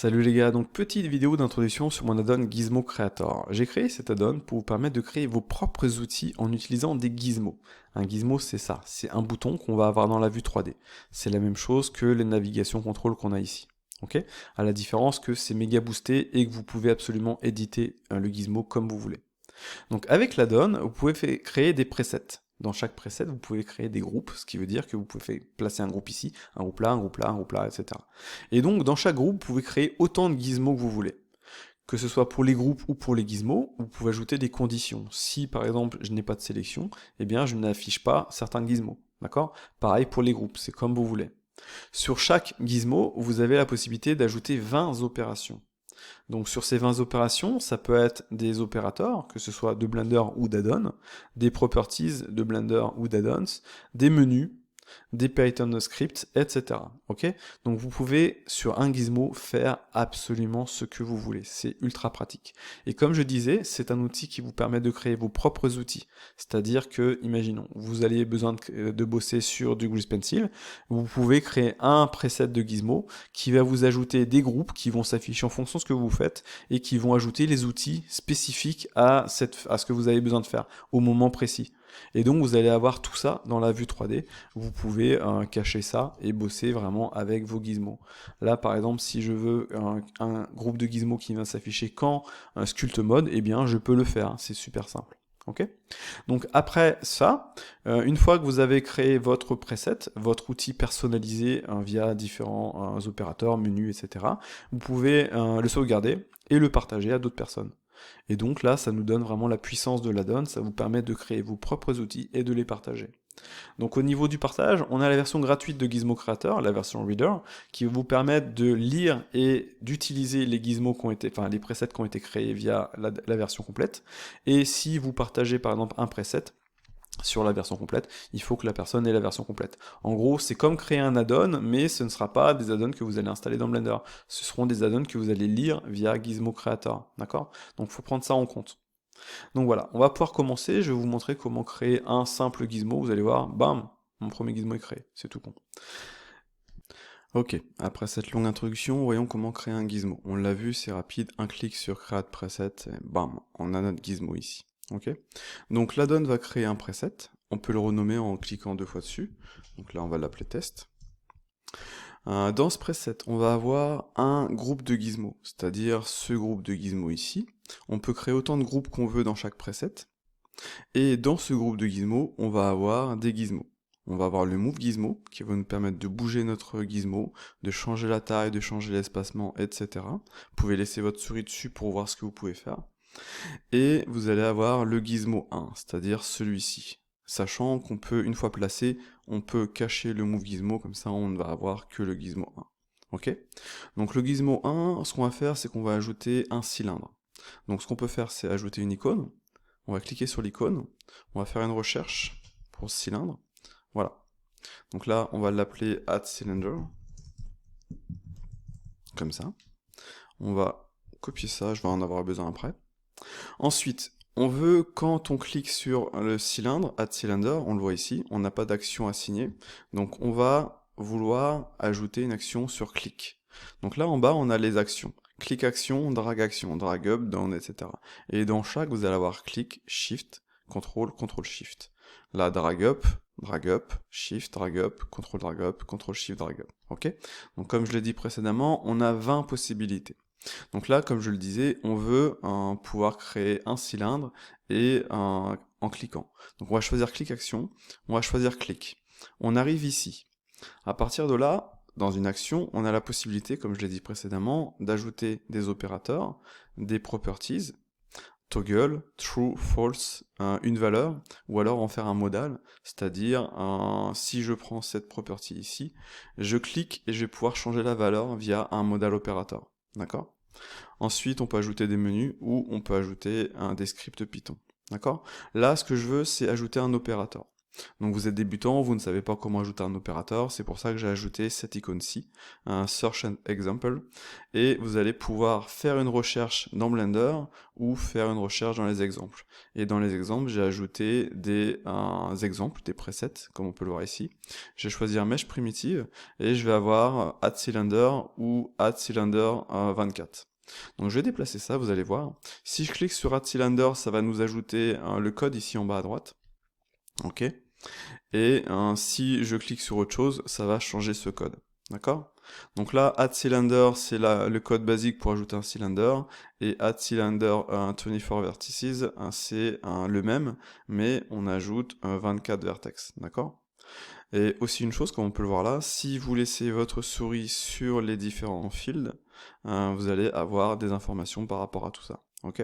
Salut les gars, donc petite vidéo d'introduction sur mon add-on Gizmo Creator. J'ai créé cet add-on pour vous permettre de créer vos propres outils en utilisant des gizmos. Un gizmo c'est ça, c'est un bouton qu'on va avoir dans la vue 3D. C'est la même chose que les navigations contrôle qu'on a ici. Ok, à la différence que c'est méga boosté et que vous pouvez absolument éditer le gizmo comme vous voulez. Donc avec l'add-on, vous pouvez créer des presets. Dans chaque preset, vous pouvez créer des groupes, ce qui veut dire que vous pouvez placer un groupe ici, un groupe là, un groupe là, un groupe là, etc. Et donc dans chaque groupe, vous pouvez créer autant de gizmos que vous voulez. Que ce soit pour les groupes ou pour les gizmos, vous pouvez ajouter des conditions. Si par exemple je n'ai pas de sélection, eh bien je n'affiche pas certains gizmos. D'accord? Pareil pour les groupes, c'est comme vous voulez. Sur chaque gizmo, vous avez la possibilité d'ajouter 20 opérations. Donc sur ces 20 opérations, ça peut être des opérateurs, que ce soit de Blender ou d'add-on, des properties de Blender ou d'add-ons, des menus, des Python scripts, etc. Ok? Donc vous pouvez sur un gizmo faire absolument ce que vous voulez. C'est ultra pratique. Et comme je disais, c'est un outil qui vous permet de créer vos propres outils. C'est-à-dire que, imaginons, vous avez besoin de bosser sur du Grease Pencil, vous pouvez créer un preset de gizmo qui va vous ajouter des groupes qui vont s'afficher en fonction de ce que vous faites et qui vont ajouter les outils spécifiques à ce que vous avez besoin de faire au moment précis. Et donc vous allez avoir tout ça dans la vue 3D. Vous pouvez cacher ça et bosser vraiment avec vos gizmos. Là par exemple, si je veux un groupe de gizmos qui va s'afficher quand un sculpt mode, eh bien je peux le faire, c'est super simple. Ok. Donc après ça, une fois que vous avez créé votre preset, votre outil personnalisé via différents opérateurs, menus, etc., vous pouvez le sauvegarder et le partager à d'autres personnes. Et donc là, ça nous donne vraiment la puissance de l'add-on, ça vous permet de créer vos propres outils et de les partager. Donc au niveau du partage, on a la version gratuite de Gizmo Creator, la version Reader, qui va vous permettre de lire et d'utiliser les gizmos qui ont été, enfin les presets qui ont été créés via la version complète. Et si vous partagez par exemple un preset sur la version complète, il faut que la personne ait la version complète. En gros, c'est comme créer un add-on, mais ce ne sera pas des add-ons que vous allez installer dans Blender. Ce seront des add-ons que vous allez lire via Gizmo Creator, d'accord? Donc il faut prendre ça en compte. Donc voilà, on va pouvoir commencer, je vais vous montrer comment créer un simple gizmo, vous allez voir, bam, mon premier gizmo est créé, c'est tout con. Ok, après cette longue introduction, voyons comment créer un gizmo. On l'a vu, c'est rapide, un clic sur Create Preset, et bam, on a notre gizmo ici. Ok. Donc l'add-on va créer un preset, on peut le renommer en cliquant 2 fois dessus, donc là on va l'appeler test. Dans ce preset, on va avoir un groupe de gizmos, c'est-à-dire ce groupe de gizmos ici. On peut créer autant de groupes qu'on veut dans chaque preset. Et dans ce groupe de gizmos, on va avoir des gizmos. On va avoir le move gizmo, qui va nous permettre de bouger notre gizmo, de changer la taille, de changer l'espacement, etc. Vous pouvez laisser votre souris dessus pour voir ce que vous pouvez faire. Et vous allez avoir le gizmo 1, c'est-à-dire celui-ci. Sachant qu'on peut, une fois placé, on peut cacher le move gizmo, comme ça on ne va avoir que le gizmo 1. Ok? Donc le gizmo 1, ce qu'on va faire, c'est qu'on va ajouter un cylindre. Donc ce qu'on peut faire, c'est ajouter une icône. On va cliquer sur l'icône, on va faire une recherche pour ce cylindre. Voilà. Donc là, on va l'appeler add cylinder. Comme ça. On va copier ça, je vais en avoir besoin après. Ensuite, on veut, quand on clique sur le cylindre, add cylinder, on le voit ici, on n'a pas d'action assignée. Donc on va vouloir ajouter une action sur clic. Donc là en bas, on a les actions. Clic action, drag up, down, etc. Et dans chaque, vous allez avoir clic, shift, contrôle, contrôle, shift. Là, drag up, shift, drag up, contrôle, shift, drag up. Ok? Donc comme je l'ai dit précédemment, on a 20 possibilités. Donc là, comme je le disais, on veut pouvoir créer un cylindre et en cliquant. Donc on va choisir clic action, on va choisir clic. On arrive ici. À partir de là, dans une action, on a la possibilité, comme je l'ai dit précédemment, d'ajouter des opérateurs, des properties, toggle, true, false, une valeur, ou alors en faire un modal, c'est-à-dire si je prends cette property ici, je clique et je vais pouvoir changer la valeur via un modal opérateur. D'accord? Ensuite, on peut ajouter des menus ou on peut ajouter des scripts Python. D'accord? Là, ce que je veux, c'est ajouter un opérateur. Donc vous êtes débutant, vous ne savez pas comment ajouter un opérateur, c'est pour ça que j'ai ajouté cette icône-ci, un Search and Example, et vous allez pouvoir faire une recherche dans Blender ou faire une recherche dans les exemples. Et dans les exemples, j'ai ajouté des exemples, des presets, comme on peut le voir ici. J'ai choisi un mesh primitive et je vais avoir add cylinder ou add cylinder 24. Donc je vais déplacer ça, vous allez voir. Si je clique sur add cylinder, ça va nous ajouter le code ici en bas à droite. Ok. Et si je clique sur autre chose, ça va changer ce code. D'accord? Donc là, add cylinder, c'est le code basique pour ajouter un cylinder, et add cylinder 24 vertices, c'est le même, mais on ajoute 24 vertex. D'accord? Et aussi une chose, comme on peut le voir là, si vous laissez votre souris sur les différents fields, vous allez avoir des informations par rapport à tout ça. Ok?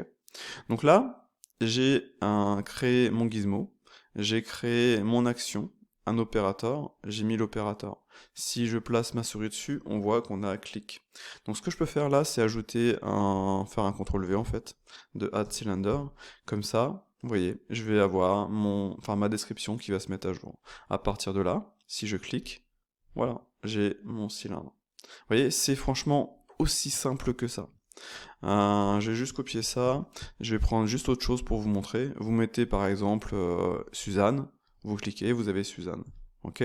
Donc là, j'ai créé mon gizmo, j'ai créé mon action, un opérateur, j'ai mis l'opérateur. Si je place ma souris dessus, on voit qu'on a clic. Donc ce que je peux faire là, c'est ajouter faire un CTRL V en fait, de add cylinder. Comme ça, vous voyez, je vais avoir ma description qui va se mettre à jour. À partir de là, si je clique, voilà, j'ai mon cylindre. Vous voyez, c'est franchement aussi simple que ça. Je vais juste copier ça, je vais prendre juste autre chose pour vous montrer. Vous mettez par exemple Suzanne, vous cliquez, vous avez Suzanne. Ok?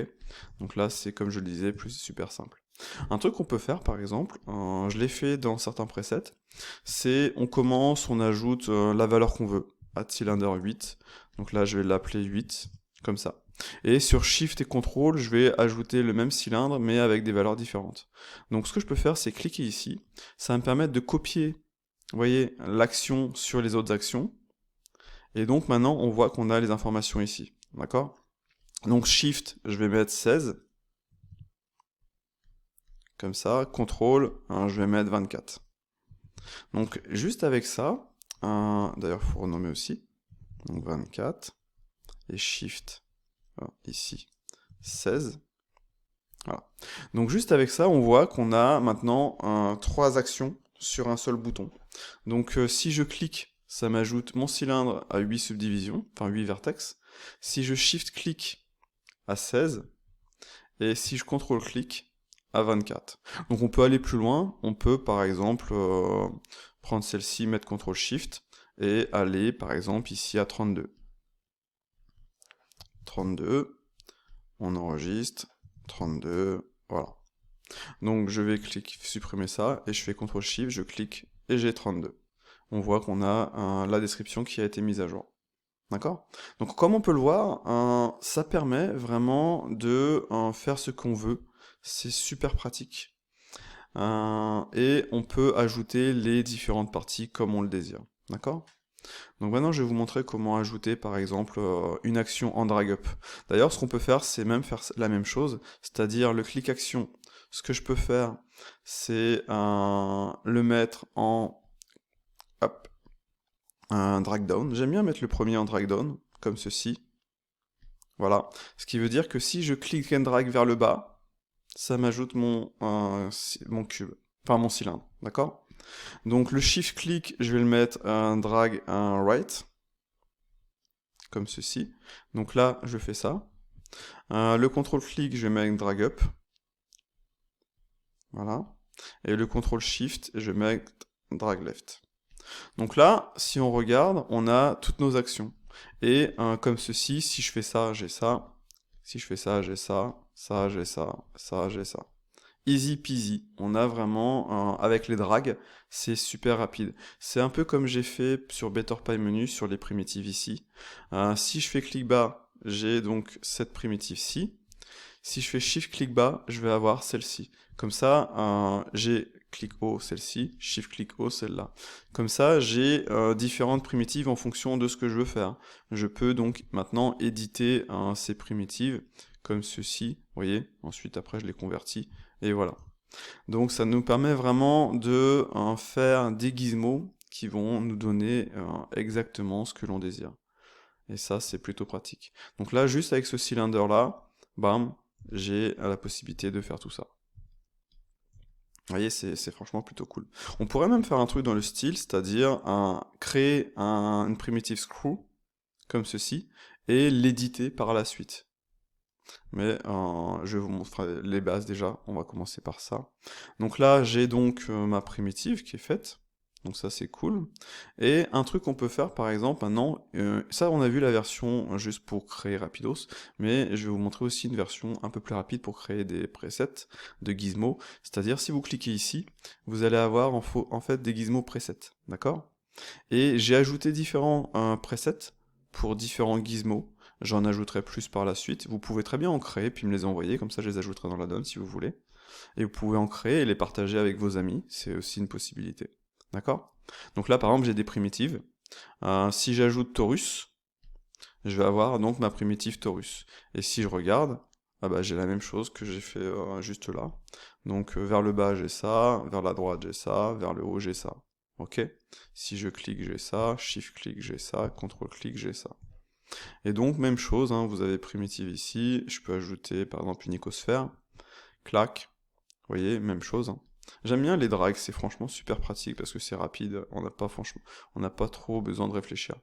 Donc là, c'est comme je le disais, plus super simple. Un truc qu'on peut faire par exemple, je l'ai fait dans certains presets, c'est on commence, on ajoute la valeur qu'on veut, add cylinder 8. Donc là, je vais l'appeler 8, comme ça. Et sur Shift et CTRL, je vais ajouter le même cylindre, mais avec des valeurs différentes. Donc ce que je peux faire, c'est cliquer ici. Ça va me permettre de copier, vous voyez, l'action sur les autres actions. Et donc maintenant, on voit qu'on a les informations ici. D'accord? Donc Shift, je vais mettre 16. Comme ça. CTRL, je vais mettre 24. Donc juste avec ça, d'ailleurs, il faut renommer aussi. Donc 24. Et Shift, ici, 16. Voilà. Donc juste avec ça, on voit qu'on a maintenant 3 actions sur un seul bouton. Donc si je clique, ça m'ajoute mon cylindre à 8 subdivisions, enfin 8 vertex. Si je shift-clique à 16, et si je contrôle-clique à 24. Donc on peut aller plus loin, on peut par exemple prendre celle-ci, mettre CTRL-SHIFT, et aller par exemple ici à 32. 32, on enregistre, 32, voilà. Donc je vais supprimer ça, et je fais CTRL-SHIFT, je clique, et j'ai 32. On voit qu'on a la description qui a été mise à jour. D'accord? Donc comme on peut le voir, ça permet vraiment de faire ce qu'on veut. C'est super pratique. Et on peut ajouter les différentes parties comme on le désire. D'accord? Donc maintenant, je vais vous montrer comment ajouter, par exemple, une action en drag up. D'ailleurs, ce qu'on peut faire, c'est même faire la même chose, c'est-à-dire le clic action. Ce que je peux faire, c'est le mettre en un drag down. J'aime bien mettre le premier en drag down, comme ceci. Voilà. Ce qui veut dire que si je clique and drag vers le bas, ça m'ajoute mon cube, enfin mon cylindre, d'accord? Donc le shift click, je vais le mettre un drag, un right, comme ceci. Donc là, je fais ça. Le contrôle click, je vais mettre drag up. Voilà. Et le contrôle shift, je vais mettre drag left. Donc là, si on regarde, on a toutes nos actions. Et comme ceci, si je fais ça, j'ai ça. Si je fais ça, j'ai ça. Ça, j'ai ça. Ça, j'ai ça. Easy peasy. On a vraiment, avec les drags, c'est super rapide. C'est un peu comme j'ai fait sur Better Pie Menu, sur les primitives ici. Si je fais clic bas, j'ai donc cette primitive-ci. Si je fais Shift clic bas, je vais avoir celle-ci. Comme ça, j'ai clic haut celle-ci, Shift clic haut celle-là. Comme ça, j'ai différentes primitives en fonction de ce que je veux faire. Je peux donc maintenant éditer ces primitives comme ceci, vous voyez. Ensuite, après, je les convertis et voilà. Donc, ça nous permet vraiment de faire des gizmos qui vont nous donner exactement ce que l'on désire. Et ça, c'est plutôt pratique. Donc là, juste avec ce cylindre-là, bam, j'ai la possibilité de faire tout ça. Vous voyez, c'est franchement plutôt cool. On pourrait même faire un truc dans le style, c'est-à-dire créer une primitive screw, comme ceci, et l'éditer par la suite. Mais je vais vous montrer les bases déjà, on va commencer par ça. Donc là, j'ai donc ma primitive qui est faite, donc ça c'est cool. Et un truc qu'on peut faire par exemple maintenant, ça on a vu la version juste pour créer rapidos, mais je vais vous montrer aussi une version un peu plus rapide pour créer des presets de gizmo, c'est-à-dire si vous cliquez ici, vous allez avoir en fait des gizmos presets, d'accord? Et j'ai ajouté différents presets pour différents gizmos. J'en ajouterai plus par la suite. Vous pouvez très bien en créer, puis me les envoyer, comme ça je les ajouterai dans la donne si vous voulez. Et vous pouvez en créer et les partager avec vos amis, c'est aussi une possibilité. D'accord? Donc là par exemple j'ai des primitives. Si j'ajoute Taurus, je vais avoir donc ma primitive Taurus. Et si je regarde, ah bah, j'ai la même chose que j'ai fait juste là. Donc vers le bas j'ai ça, vers la droite j'ai ça, vers le haut j'ai ça. Ok? Si je clique j'ai ça, shift clique j'ai ça, contrôle clique j'ai ça. Et donc même chose, hein, vous avez primitive ici, je peux ajouter par exemple une icosphère, clac, vous voyez, même chose. Hein. J'aime bien les drags, c'est franchement super pratique parce que c'est rapide, on n'a pas trop besoin de réfléchir.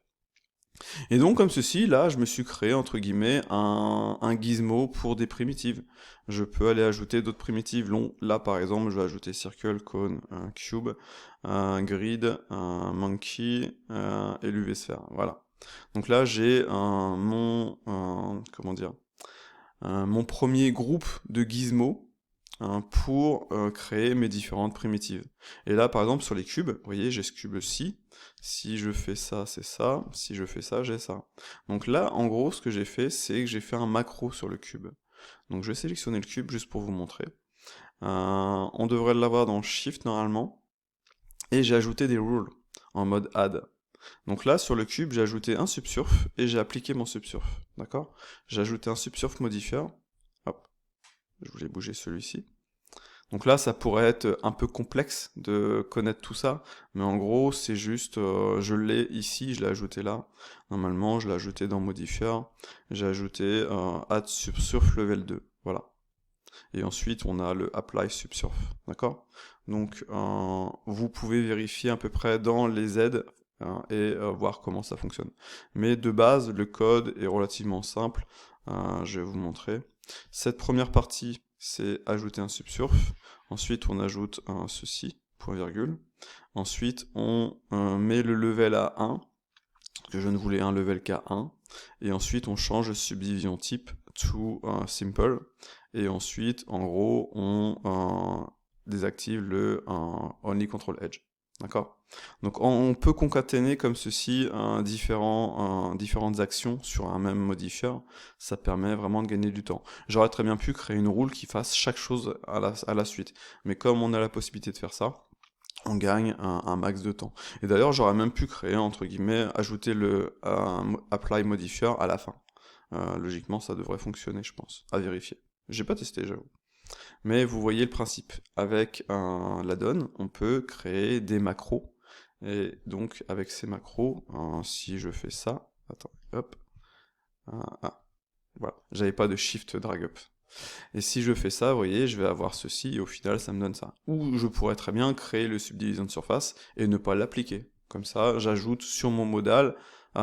Et donc, comme ceci, là, je me suis créé, entre guillemets, un gizmo pour des primitives. Je peux aller ajouter d'autres primitives. Là, par exemple, je vais ajouter circle, cone, un cube, un grid, un monkey et l'UV sphère. Voilà. Donc là, j'ai comment dire, mon premier groupe de gizmos pour créer mes différentes primitives. Et là, par exemple, sur les cubes, vous voyez, j'ai ce cube-ci. Si je fais ça, c'est ça. Si je fais ça, j'ai ça. Donc là, en gros, ce que j'ai fait, c'est que j'ai fait un macro sur le cube. Donc je vais sélectionner le cube juste pour vous montrer. On devrait l'avoir dans Shift normalement. Et j'ai ajouté des rules en mode add. Donc là, sur le cube, j'ai ajouté un subsurf et j'ai appliqué mon subsurf. D'accord? J'ai ajouté un subsurf modifier. Hop, je voulais bouger celui-ci. Donc là, ça pourrait être un peu complexe de connaître tout ça, mais en gros, c'est juste, je l'ai ici, je l'ai ajouté là. Normalement, je l'ai ajouté dans Modifier, j'ai ajouté Add Subsurf Level 2, voilà. Et ensuite, on a le Apply Subsurf, d'accord? Donc, vous pouvez vérifier à peu près dans les aides et voir comment ça fonctionne. Mais de base, le code est relativement simple. Je vais vous montrer. Cette première partie, c'est ajouter un subsurf. Ensuite, on ajoute ceci, point virgule. Ensuite, on met le level à 1, que je ne voulais un level qu'à 1. Et ensuite, on change subdivision type to simple. Et ensuite, en gros, on désactive le only control edge. D'accord? Donc on peut concaténer comme ceci différentes actions sur un même modifier, ça permet vraiment de gagner du temps. J'aurais très bien pu créer une rule qui fasse chaque chose à la suite, mais comme on a la possibilité de faire ça, on gagne un max de temps. Et d'ailleurs j'aurais même pu créer, entre guillemets, ajouter le apply modifier à la fin. Logiquement ça devrait fonctionner je pense, à vérifier. J'ai pas testé j'avoue. Mais vous voyez le principe. Avec l'addon, on peut créer des macros. Et donc, avec ces macros, si je fais ça, attends, hop, voilà, j'avais pas de shift drag up. Et si je fais ça, vous voyez, je vais avoir ceci, et au final, ça me donne ça. Ou je pourrais très bien créer le subdivision de surface et ne pas l'appliquer. Comme ça, j'ajoute sur mon modal,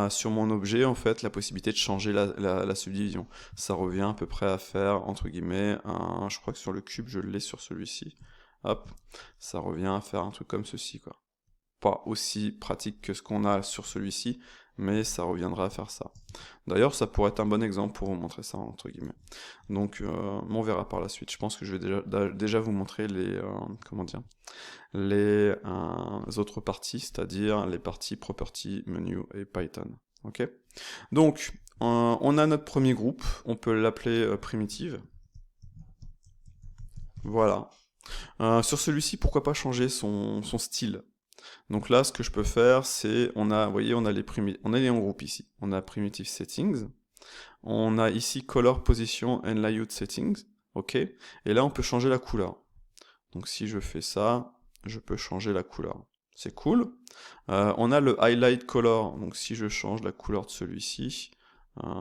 sur mon objet, en fait, la possibilité de changer la subdivision. Ça revient à peu près à faire, entre guillemets, je crois que sur le cube, je l'ai sur celui-ci. Hop, ça revient à faire un truc comme ceci, quoi. Pas aussi pratique que ce qu'on a sur celui-ci, mais ça reviendra à faire ça. D'ailleurs, ça pourrait être un bon exemple pour vous montrer ça, entre guillemets. Donc, on verra par la suite. Je pense que je vais déjà vous montrer les, comment dire, les autres parties, c'est-à-dire les parties Property, Menu et Python. Ok. Donc, on a notre premier groupe, on peut l'appeler primitive. Voilà. Sur celui-ci, pourquoi pas changer son style? Donc là, ce que je peux faire, c'est, vous voyez, on a les en groupe ici. On a Primitive Settings. On a ici Color, Position and Layout Settings. Ok. Et là, on peut changer la couleur. Donc si je fais ça, je peux changer la couleur. C'est cool. On a le Highlight Color. Donc si je change la couleur de celui-ci,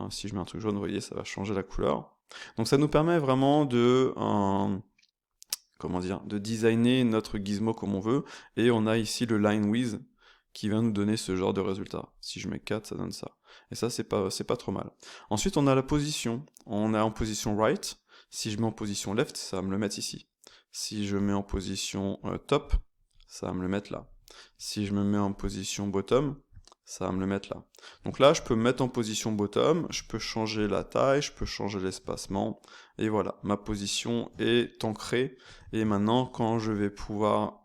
si je mets un truc jaune, vous voyez, ça va changer la couleur. Donc ça nous permet vraiment de comment dire, de designer notre gizmo comme on veut, et on a ici le line with qui vient nous donner ce genre de résultat. Si je mets 4, ça donne ça. Et ça, c'est pas trop mal. Ensuite, on a la position. On est en position right. Si je mets en position left, ça va me le mettre ici. Si je mets en position top, ça va me le mettre là. Si je me mets en position bottom, ça va me le mettre là. Donc là, je peux me mettre en position bottom, je peux changer la taille, je peux changer l'espacement, et voilà, ma position est ancrée, et maintenant, quand je vais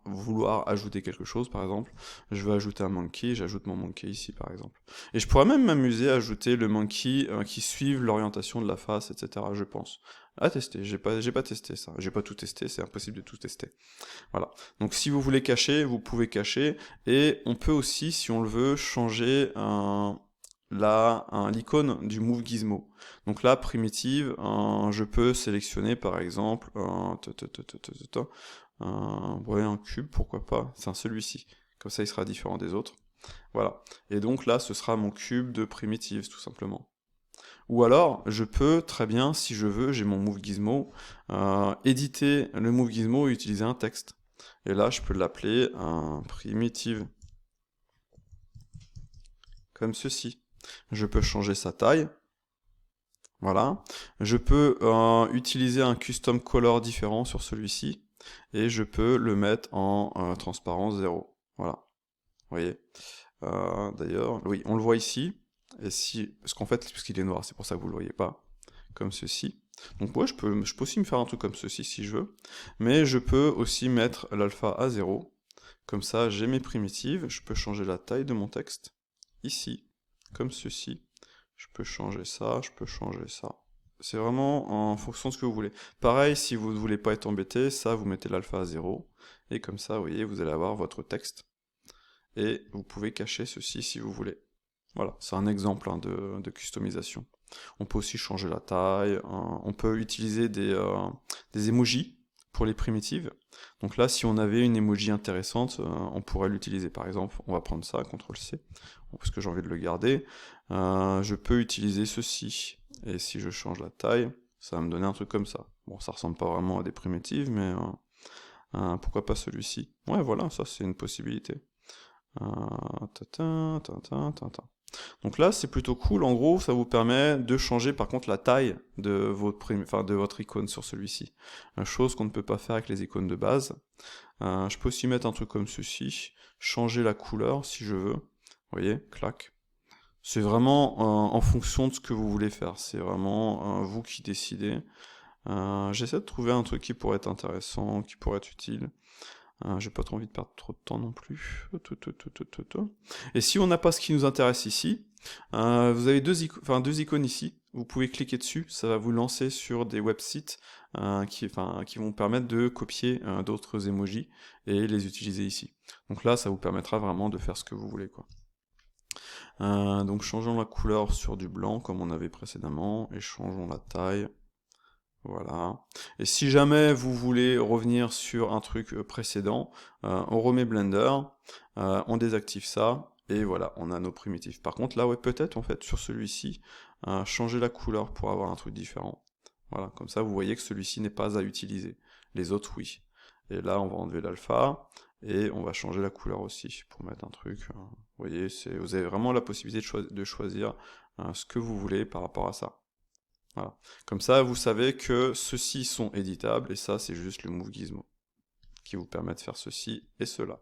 vouloir ajouter quelque chose, par exemple, je veux ajouter un monkey, j'ajoute mon monkey ici, par exemple. Et je pourrais même m'amuser à ajouter le monkey qui suive l'orientation de la face, etc., je pense. À tester, j'ai pas testé ça, j'ai pas tout testé, c'est impossible de tout tester. Voilà. Donc si vous voulez cacher, vous pouvez cacher. Et on peut aussi, si on le veut, changer l'icône du Move Gizmo. Donc là, primitive, je peux sélectionner par exemple un cube, pourquoi pas. C'est celui-ci. Comme ça, il sera différent des autres. Voilà. Et donc là, ce sera mon cube de primitive, tout simplement. Ou alors, je peux très bien, si je veux, j'ai mon Move Gizmo, éditer le Move Gizmo et utiliser un texte. Et là, je peux l'appeler un primitive. Comme ceci. Je peux changer sa taille. Voilà. Je peux utiliser un custom color différent sur celui-ci. Et je peux le mettre en transparence 0. Voilà. Vous voyez. D'ailleurs, oui, on le voit ici. Et si, parce qu'en fait, parce qu'il est noir, c'est pour ça que vous le voyez pas, comme ceci. Donc ouais, je peux aussi me faire un truc comme ceci si je veux, mais je peux aussi mettre l'alpha à 0, comme ça j'ai mes primitives, je peux changer la taille de mon texte, ici, comme ceci, je peux changer ça, je peux changer ça. C'est vraiment en fonction de ce que vous voulez. Pareil, si vous ne voulez pas être embêté, ça vous mettez l'alpha à 0, et comme ça, vous voyez, vous allez avoir votre texte, et vous pouvez cacher ceci si vous voulez. Voilà, c'est un exemple de customisation. On peut aussi changer la taille, on peut utiliser des emojis pour les primitives. Donc là, si on avait une emoji intéressante, on pourrait l'utiliser. Par exemple, on va prendre ça, CTRL-C, parce que j'ai envie de le garder. Je peux utiliser ceci, et si je change la taille, ça va me donner un truc comme ça. Bon, ça ressemble pas vraiment à des primitives, mais pourquoi pas celui-ci? Ouais, voilà, ça c'est une possibilité. Donc là, c'est plutôt cool. En gros, ça vous permet de changer par contre la taille de votre icône sur celui-ci. Chose qu'on ne peut pas faire avec les icônes de base. Je peux aussi mettre un truc comme ceci, changer la couleur si je veux. Vous voyez, clac. C'est vraiment en fonction de ce que vous voulez faire. C'est vraiment vous qui décidez. J'essaie de trouver un truc qui pourrait être intéressant, qui pourrait être utile. J'ai pas trop envie de perdre trop de temps non plus. Et si on n'a pas ce qui nous intéresse ici, vous avez deux icônes ici. Vous pouvez cliquer dessus, ça va vous lancer sur des websites qui vont permettre de copier d'autres emojis et les utiliser ici. Donc là, ça vous permettra vraiment de faire ce que vous voulez, quoi. Donc changeons la couleur sur du blanc comme on avait précédemment et changeons la taille. Voilà. Et si jamais vous voulez revenir sur un truc précédent, on remet Blender, on désactive ça, et voilà, on a nos primitives. Par contre, là, ouais, peut-être, en fait, sur celui-ci, changer la couleur pour avoir un truc différent. Voilà, comme ça, vous voyez que celui-ci n'est pas à utiliser. Les autres, oui. Et là, on va enlever l'alpha, et on va changer la couleur aussi, pour mettre un truc. Vous voyez, vous avez vraiment la possibilité de choisir ce que vous voulez par rapport à ça. Voilà. Comme ça, vous savez que ceux-ci sont éditables, et ça, c'est juste le Move Gizmo, qui vous permet de faire ceci et cela.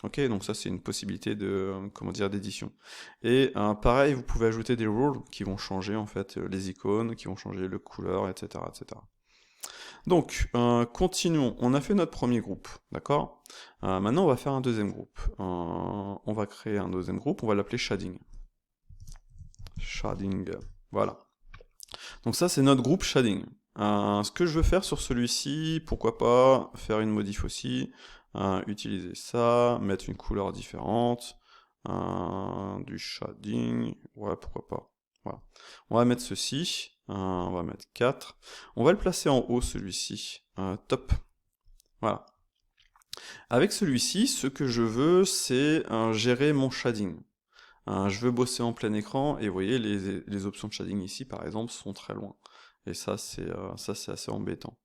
Ok, donc ça, c'est une possibilité d'édition. Et pareil, vous pouvez ajouter des rules qui vont changer, en fait, les icônes, qui vont changer le couleur, etc., etc. Donc, continuons. On a fait notre premier groupe, d'accord? Maintenant, on va faire un deuxième groupe. On va créer un deuxième groupe, on va l'appeler Shading. Shading, voilà. Donc ça, c'est notre groupe shading. Ce que je veux faire sur celui-ci, pourquoi pas faire une modif aussi, utiliser ça, mettre une couleur différente, du shading, ouais, pourquoi pas. Voilà. On va mettre ceci, on va mettre 4. On va le placer en haut, celui-ci, top. Voilà. Avec celui-ci, ce que je veux, c'est gérer mon shading. Je veux bosser en plein écran, et vous voyez, les options de shading ici, par exemple, sont très loin. Et ça, c'est assez embêtant.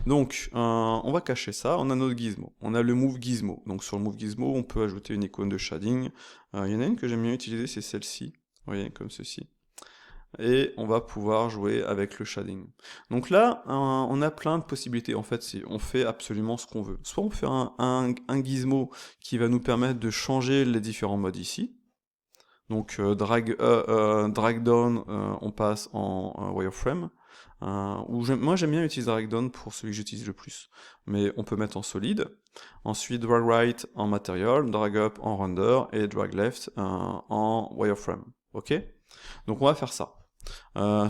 Donc, on va cacher ça, on a notre gizmo. On a le Move Gizmo. Donc sur le Move Gizmo, on peut ajouter une icône de shading. Il y en a une que j'aime bien utiliser, c'est celle-ci. Vous voyez, comme ceci. Et on va pouvoir jouer avec le shading. Donc là, on a plein de possibilités. En fait, on fait absolument ce qu'on veut. Soit on fait un gizmo qui va nous permettre de changer les différents modes ici. Donc drag down, on passe en wireframe. Moi j'aime bien utiliser drag down pour celui que j'utilise le plus. Mais on peut mettre en solide. Ensuite drag right en material, drag up en render et drag left en wireframe. Ok? Donc on va faire ça.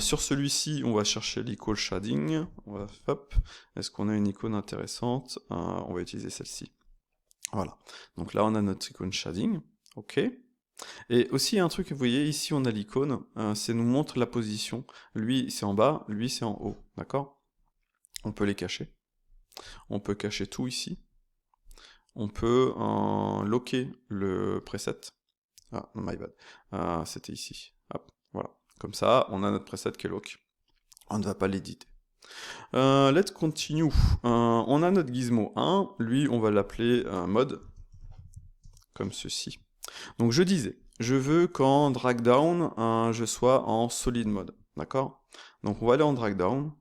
Sur celui-ci, on va chercher l'icône shading. Hop. Est-ce qu'on a une icône intéressante? On va utiliser celle-ci. Voilà. Donc là, on a notre icône shading. OK. Et aussi, un truc, vous voyez, ici, on a l'icône. C'est nous montre la position. Lui, c'est en bas. Lui, c'est en haut. D'accord? On peut les cacher. On peut cacher tout ici. On peut locker le preset. Ah, non, my bad. C'était ici. Hop. Voilà. Comme ça, on a notre preset qui est lock. On ne va pas l'éditer. Let's continue. On a notre gizmo 1. Lui, on va l'appeler mode. Comme ceci. Donc je disais, je veux qu'en drag down, je sois en solid mode. D'accord? Donc on va aller en drag down.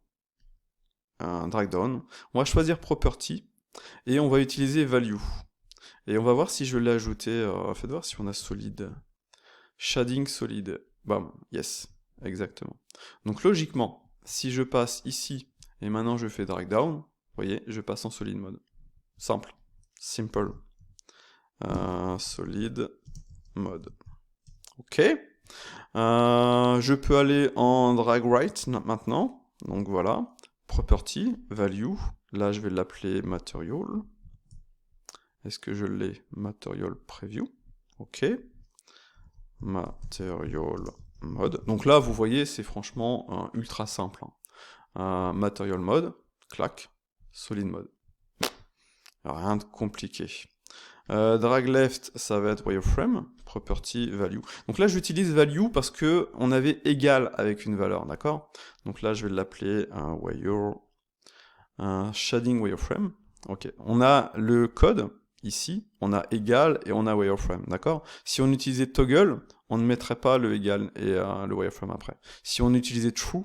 On va choisir property. Et on va utiliser value. Et on va voir si je l'ai ajouté. Faites voir si on a solide. Shading solide. Bam, yes, exactement. Donc logiquement, si je passe ici, et maintenant je fais drag down, vous voyez, je passe en solid mode. Simple. Simple. Solid mode. Ok. Je peux aller en drag right maintenant. Donc voilà. Property, value. Là, je vais l'appeler material. Est-ce que je l'ai? Material preview. Ok. Material mode. Donc là, vous voyez, c'est franchement ultra simple. Material mode, clac, solid mode. Rien de compliqué. Drag left, ça va être wireframe, property value. Donc là, j'utilise value parce que on avait égal avec une valeur, d'accord? Donc là, je vais l'appeler wire, shading wireframe. Ok. On a le code ici, on a égal et on a wireframe, d'accord? Si on utilisait toggle, on ne mettrait pas le égal et le wireframe après. Si on utilisait true,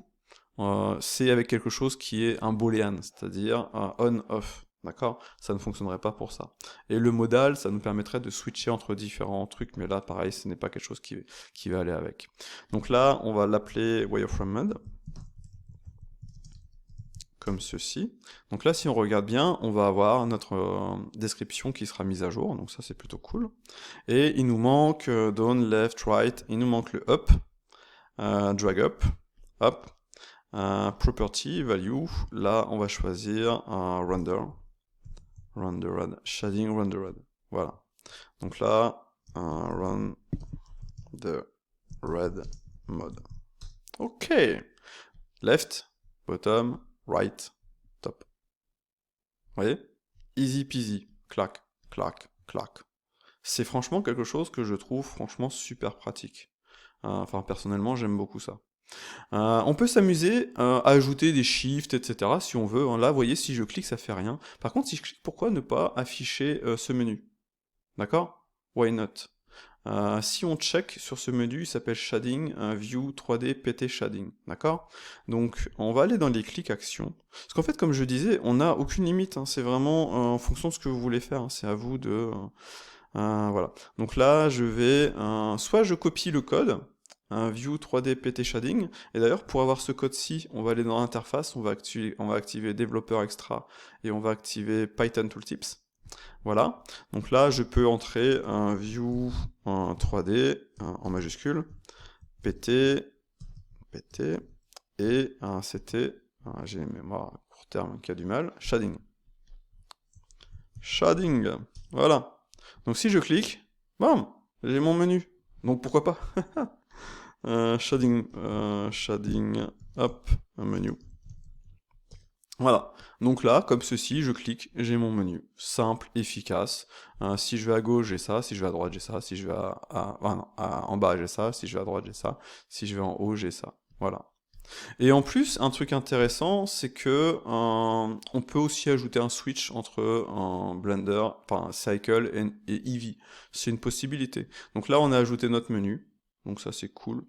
c'est avec quelque chose qui est un boolean, c'est-à-dire on-off. D'accord? Ça ne fonctionnerait pas pour ça. Et le modal, ça nous permettrait de switcher entre différents trucs, mais là, pareil, ce n'est pas quelque chose qui va aller avec. Donc là, on va l'appeler wireframe mode, comme ceci. Donc là, si on regarde bien, on va avoir notre description qui sera mise à jour, donc ça, c'est plutôt cool. Et il nous manque down, left, right, il nous manque le up, drag up, property, value, là, on va choisir render. Rendered, shading rendered. Voilà. Donc là, run the red mode. Ok. Left, bottom, right, top. Vous voyez? Easy peasy. Clac, clac, clac. C'est franchement quelque chose que je trouve franchement super pratique. Enfin, personnellement, j'aime beaucoup ça. On peut s'amuser à ajouter des shifts, etc. si on veut. Là, vous voyez, si je clique, ça fait rien. Par contre, si je clique, pourquoi ne pas afficher ce menu? D'accord? Why not? Si on check sur ce menu, il s'appelle Shading, View 3D PT Shading. D'accord? Donc, on va aller dans les clics actions. Parce qu'en fait, comme je disais, on n'a aucune limite. Hein. C'est vraiment en fonction de ce que vous voulez faire. Hein. C'est à vous de... voilà. Donc là, je vais... soit je copie le code, un View 3D PT Shading. Et d'ailleurs, pour avoir ce code-ci, on va aller dans l'interface, on va activer Developer Extra et on va activer Python Tooltips. Voilà. Donc là, je peux entrer un View 3D en majuscule, PT, et c'était, j'ai une mémoire à court terme qui a du mal, Shading. Shading. Voilà. Donc si je clique, bam, j'ai mon menu. Donc pourquoi pas? Shading, hop, un menu. Voilà, donc là, comme ceci, je clique, j'ai mon menu. Simple, efficace. Si je vais à gauche, j'ai ça. Si je vais à droite, j'ai ça. Si je vais en bas, j'ai ça. Si je vais à droite, j'ai ça. Si je vais en haut, j'ai ça. Voilà. Et en plus, un truc intéressant, c'est que on peut aussi ajouter un switch entre Blender, enfin Cycle et Eevee. C'est une possibilité. Donc là, on a ajouté notre menu. donc ça c'est cool.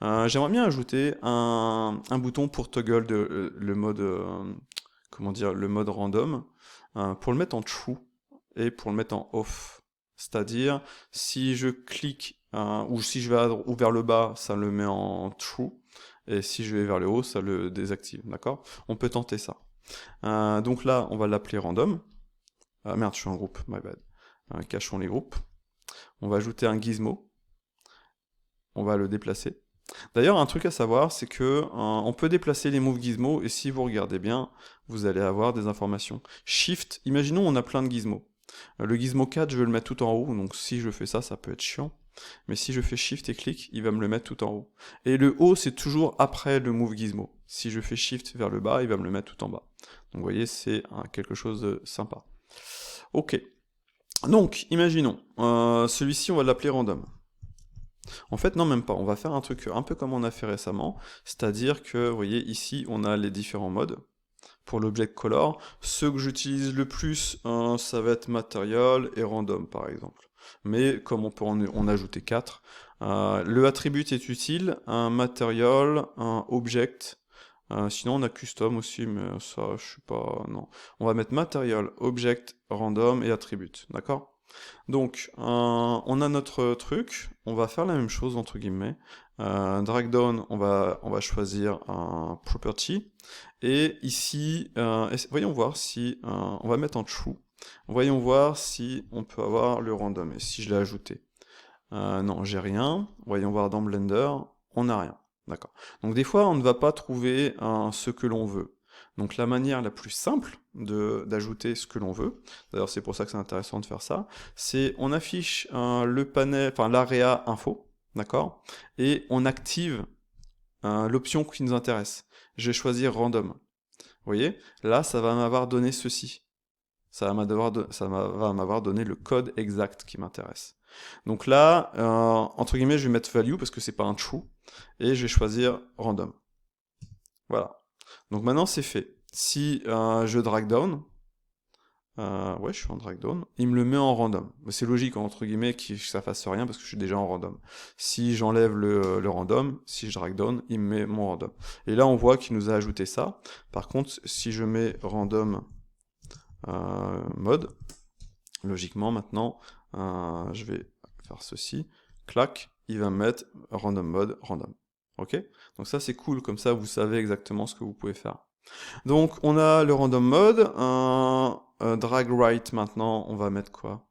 J'aimerais bien ajouter un bouton pour toggle le mode, comment dire, le mode random, pour le mettre en true et pour le mettre en off. C'est-à-dire, si je clique, ou si je vais ou vers le bas, ça le met en true, et si je vais vers le haut, ça le désactive, d'accord? On peut tenter ça. Donc là, on va l'appeler random. Merde, je suis en groupe, my bad. Cachons les groupes. On va ajouter un gizmo. On va le déplacer. D'ailleurs, un truc à savoir, c'est que on peut déplacer les move gizmo, et si vous regardez bien, vous allez avoir des informations. Shift, imaginons on a plein de gizmos. Le gizmo 4, je vais le mettre tout en haut, donc si je fais ça, ça peut être chiant. Mais si je fais Shift et clic, il va me le mettre tout en haut. Et le haut, c'est toujours après le move gizmo. Si je fais Shift vers le bas, il va me le mettre tout en bas. Donc vous voyez, c'est quelque chose de sympa. Ok. Donc, imaginons, celui-ci, on va l'appeler random. En fait, non, même pas. On va faire un truc un peu comme on a fait récemment, c'est-à-dire que, vous voyez, ici, on a les différents modes. Pour l'object color, ceux que j'utilise le plus, ça va être material et random, par exemple. Mais comme on peut en ajouter 4, le attribute est utile, un material, un object, sinon on a custom aussi, mais ça, je sais pas, non. On va mettre material, object, random et attribute, d'accord? Donc, on a notre truc, on va faire la même chose, entre guillemets. Drag down, on va choisir un property, et ici, voyons voir si, on va mettre en true, voyons voir si on peut avoir le random, et si je l'ai ajouté. Non, j'ai rien, voyons voir dans Blender, on n'a rien, d'accord. Donc des fois, on ne va pas trouver ce que l'on veut. Donc la manière la plus simple d'ajouter ce que l'on veut, d'ailleurs c'est pour ça que c'est intéressant de faire ça, c'est on affiche le panel, enfin l'area info, d'accord, et on active l'option qui nous intéresse. Je vais choisir random. Vous voyez, là ça va m'avoir donné ceci. Ça va m'avoir donné le code exact qui m'intéresse. Donc là, entre guillemets, je vais mettre value parce que c'est pas un true, et je vais choisir random. Voilà. Donc maintenant c'est fait. Si je drag down, ouais, je suis en drag down, il me le met en random. C'est logique, entre guillemets, que ça fasse rien parce que je suis déjà en random. Si j'enlève le random, si je drag down, il me met mon random. Et là, on voit qu'il nous a ajouté ça. Par contre, si je mets random mode, logiquement, maintenant, je vais faire ceci, clac, il va me mettre random mode, random. Ok? Donc ça, c'est cool, comme ça, vous savez exactement ce que vous pouvez faire. Donc, on a le random mode, drag right maintenant, on va mettre quoi?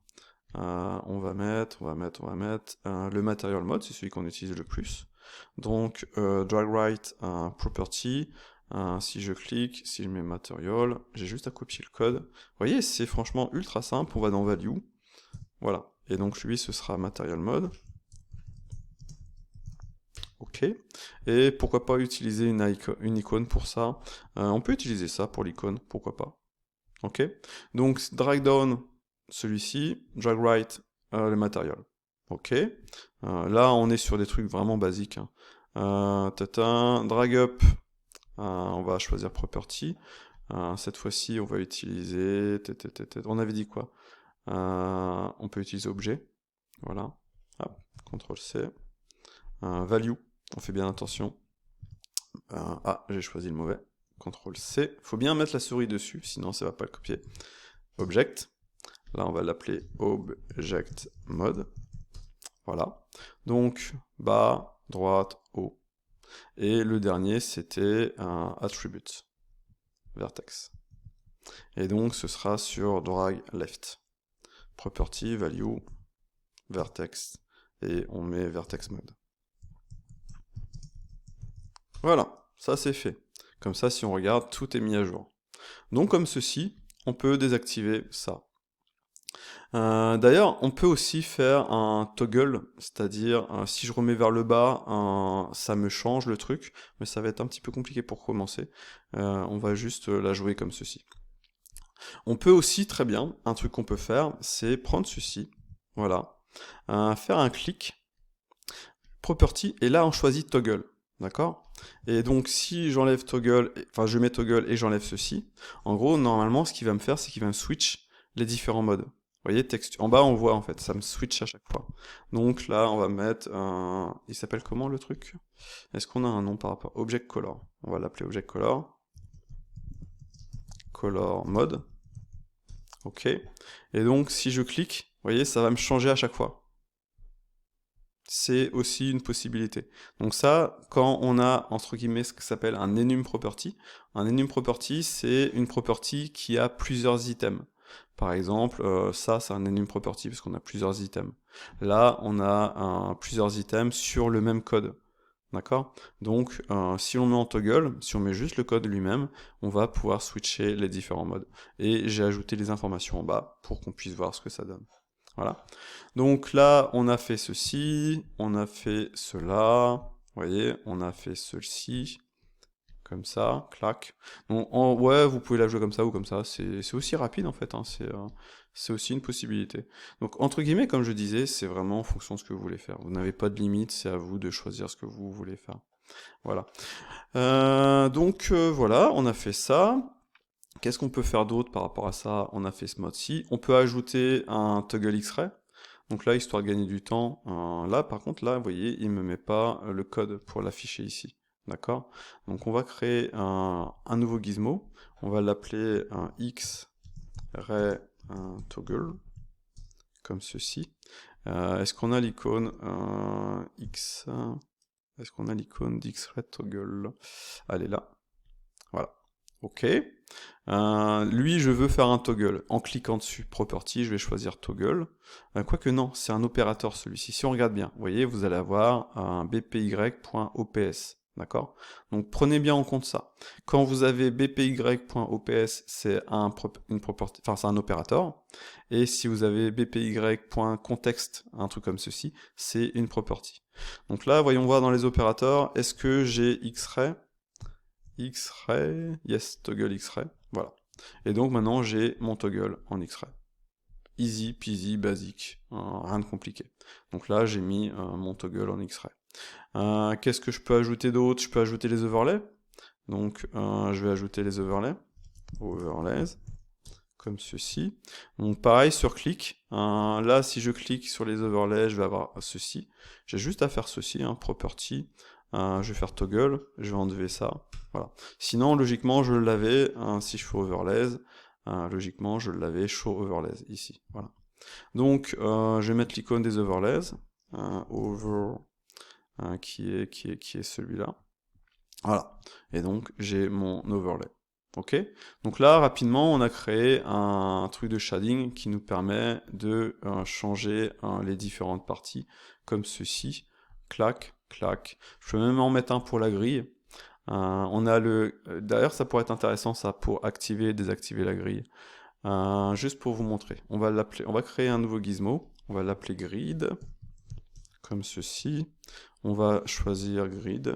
On va mettre le material mode, c'est celui qu'on utilise le plus. Donc, drag right property, si je clique, si je mets material, j'ai juste à copier le code. Vous voyez, c'est franchement ultra simple, on va dans value, voilà. Et donc lui, ce sera material mode. Ok. Et pourquoi pas utiliser une icône pour ça? On peut utiliser ça pour l'icône, pourquoi pas. Ok. Donc drag down celui-ci, drag right le material. Ok. Là, on est sur des trucs vraiment basiques. Drag up, on va choisir property. Cette fois-ci, on va utiliser. On avait dit quoi? On peut utiliser objet. Voilà. Hop, CTRL-C. Value, on fait bien attention. J'ai choisi le mauvais. CTRL-C. Faut bien mettre la souris dessus, sinon ça va pas le copier. Object. Là, on va l'appeler object mode. Voilà. Donc, bas, droite, haut. Et le dernier, c'était un attribute. Vertex. Et donc, ce sera sur drag left. Property, value, vertex. Et on met vertex mode. Voilà, ça c'est fait. Comme ça, si on regarde, tout est mis à jour. Donc comme ceci, on peut désactiver ça. D'ailleurs, on peut aussi faire un toggle, c'est-à-dire si je remets vers le bas, ça me change le truc, mais ça va être un petit peu compliqué pour commencer. On va juste la jouer comme ceci. On peut aussi, très bien, un truc qu'on peut faire, c'est prendre ceci, voilà, faire un clic, property, et là on choisit toggle. D'accord? Et donc si j'enlève toggle, enfin je mets toggle et j'enlève ceci, en gros normalement ce qu'il va me faire c'est qu'il va me switch les différents modes. voyez, texture. En bas, on voit en fait, ça me switch à chaque fois. Donc là, on va mettre un... Il s'appelle comment le truc? Est-ce qu'on a un nom par rapport? Object Color. On va l'appeler Object Color. Color Mode. Ok. Et donc, si je clique, vous voyez, ça va me changer à chaque fois. C'est aussi une possibilité. Donc ça, quand on a, entre guillemets, ce qui s'appelle un enum property, c'est une property qui a plusieurs items. Par exemple, ça, c'est un enum property parce qu'on a plusieurs items. Là, on a plusieurs items sur le même code. D'accord? Donc, si on met en toggle, si on met juste le code lui-même, on va pouvoir switcher les différents modes. Et j'ai ajouté les informations en bas pour qu'on puisse voir ce que ça donne. Voilà. Donc là, on a fait ceci, on a fait cela, vous voyez, on a fait ceci, comme ça, clac. Donc, ouais, vous pouvez la jouer comme ça ou comme ça, c'est aussi rapide en fait, hein, c'est aussi une possibilité. Donc entre guillemets, comme je disais, c'est vraiment en fonction de ce que vous voulez faire. Vous n'avez pas de limite, c'est à vous de choisir ce que vous voulez faire. Voilà. Voilà, on a fait ça. Qu'est-ce qu'on peut faire d'autre par rapport à ça? On a fait ce mode-ci. On peut ajouter un toggle X-ray. Donc là, histoire de gagner du temps, là par contre, là, vous voyez, il ne me met pas le code pour l'afficher ici. D'accord? Donc on va créer un nouveau gizmo. On va l'appeler un X-ray toggle, comme ceci. Est-ce qu'on a l'icône X? Est-ce qu'on a l'icône d'X-ray toggle? Elle est là. Voilà. Ok. Lui, je veux faire un toggle. En cliquant dessus, property, je vais choisir toggle. Quoique non, c'est un opérateur celui-ci. Si on regarde bien, vous voyez, vous allez avoir un bpy.ops. D'accord? Donc prenez bien en compte ça. Quand vous avez bpy.ops, c'est une property, enfin c'est un opérateur. Et si vous avez bpy.context, un truc comme ceci, c'est une property. Donc là, voyons voir dans les opérateurs, est-ce que j'ai X-ray? X-ray, yes, toggle X-ray, voilà. Et donc maintenant j'ai mon toggle en X-ray. Easy peasy, basique, rien de compliqué. Donc là j'ai mis mon toggle en X-ray. Qu'est-ce que je peux ajouter d'autre? Je peux ajouter les overlays. Donc je vais ajouter les overlays, comme ceci. Donc pareil sur clic, là si je clique sur les overlays, je vais avoir ceci. J'ai juste à faire ceci, property, je vais faire toggle, je vais enlever ça, voilà. Sinon logiquement je l'avais, si je fais overlays, logiquement je l'avais show overlays ici, voilà. Donc je vais mettre l'icône des overlays, qui est celui-là, voilà. Et donc j'ai mon overlay. Ok, donc là rapidement on a créé un truc de shading qui nous permet de changer les différentes parties comme ceci, clac, clac. Je peux même en mettre un pour la grille. On a d'ailleurs ça pourrait être intéressant ça pour activer et désactiver la grille. Juste pour vous montrer, on va créer un nouveau gizmo, on va l'appeler grid, comme ceci. On va choisir grid,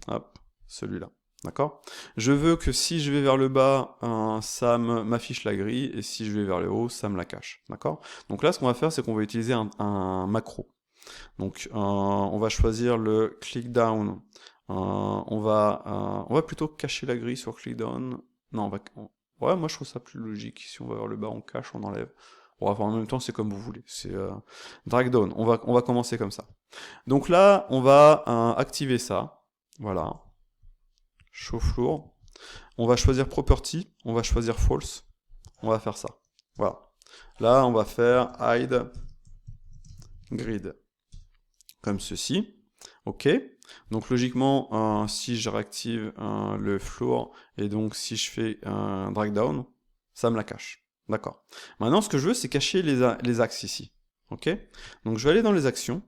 hop, celui-là. D'accord? Je veux que si je vais vers le bas, ça m'affiche la grille, et si je vais vers le haut, ça me la cache. D'accord? Donc là, ce qu'on va faire, c'est qu'on va utiliser un macro. Donc, on va choisir le click down. On va plutôt cacher la grille sur click down. Non, ouais, moi je trouve ça plus logique. Si on va vers le bas, on cache, on enlève. Bon, enfin, en même temps, c'est comme vous voulez. C'est drag down. On va commencer comme ça. Donc là, on va activer ça. Voilà. Show floor, on va choisir property, on va choisir false, on va faire ça. Voilà. Là, on va faire hide grid, comme ceci. Ok. Donc logiquement, si je réactive le floor et donc si je fais un drag down, ça me la cache. D'accord. Maintenant, ce que je veux, c'est cacher les axes ici. Ok. Donc je vais aller dans les actions,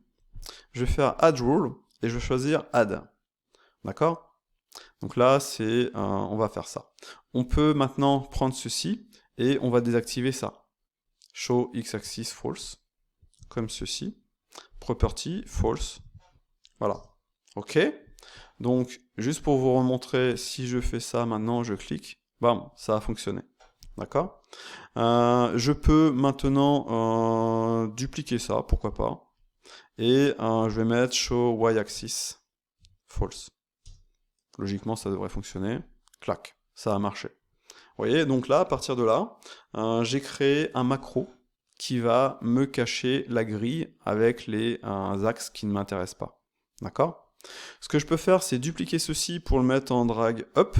je vais faire add rule et je vais choisir add. D'accord. Donc là, on va faire ça. On peut maintenant prendre ceci et on va désactiver ça. Show x-axis false, comme ceci. Property false. Voilà. Ok. Donc, juste pour vous remontrer, si je fais ça maintenant, je clique, bam, ça a fonctionné. D'accord? Je peux maintenant dupliquer ça, pourquoi pas. Et je vais mettre show y-axis false. Logiquement, ça devrait fonctionner. Clac, ça a marché. Vous voyez, donc là, à partir de là, j'ai créé un macro qui va me cacher la grille avec les axes qui ne m'intéressent pas. D'accord? Ce que je peux faire, c'est dupliquer ceci pour le mettre en drag up,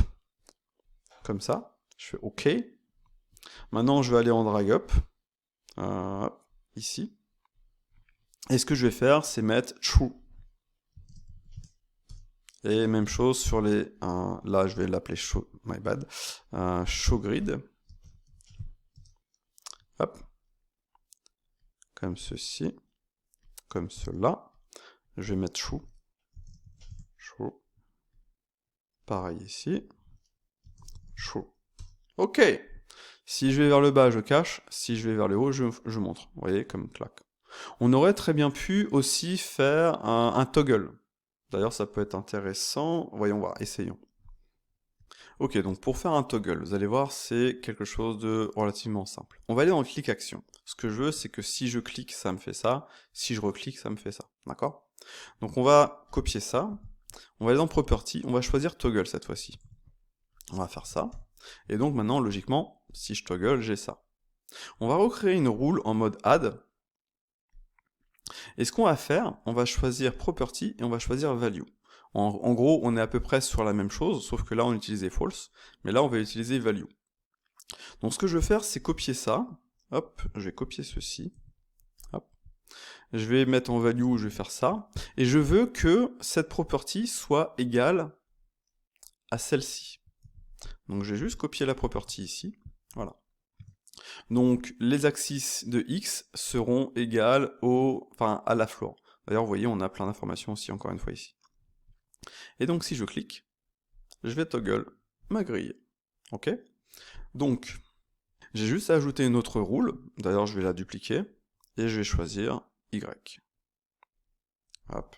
comme ça. Je fais OK. Maintenant, je vais aller en drag up, ici. Et ce que je vais faire, c'est mettre true. Et même chose sur les... là, je vais l'appeler show, my bad, show grid. Hop. Comme ceci. Comme cela. Je vais mettre true. True. Pareil ici. True. OK. Si je vais vers le bas, je cache. Si je vais vers le haut, je montre. Vous voyez, comme clac. On aurait très bien pu aussi faire un toggle. D'ailleurs, ça peut être intéressant. Voyons voir, essayons. Ok, donc pour faire un toggle, vous allez voir, c'est quelque chose de relativement simple. On va aller dans le clic action. Ce que je veux, c'est que si je clique, ça me fait ça. Si je reclique, ça me fait ça. D'accord? Donc on va copier ça. On va aller dans Property. On va choisir toggle cette fois-ci. On va faire ça. Et donc maintenant, logiquement, si je toggle, j'ai ça. On va recréer une rule en mode add. Et ce qu'on va faire, on va choisir Property et on va choisir Value. En gros, on est à peu près sur la même chose, sauf que là, on utilisait False, mais là, on va utiliser Value. Donc, ce que je vais faire, c'est copier ça. Hop, je vais copier ceci. Hop. Je vais mettre en Value, je vais faire ça. Et je veux que cette property soit égale à celle-ci. Donc, je vais juste copier la property ici. Voilà. Donc, les axes de x seront égales à la floor. D'ailleurs, vous voyez, on a plein d'informations aussi, encore une fois, ici. Et donc, si je clique, je vais toggle ma grille. OK? Donc, j'ai juste à ajouter une autre rule. D'ailleurs, je vais la dupliquer. Et je vais choisir Y. Hop.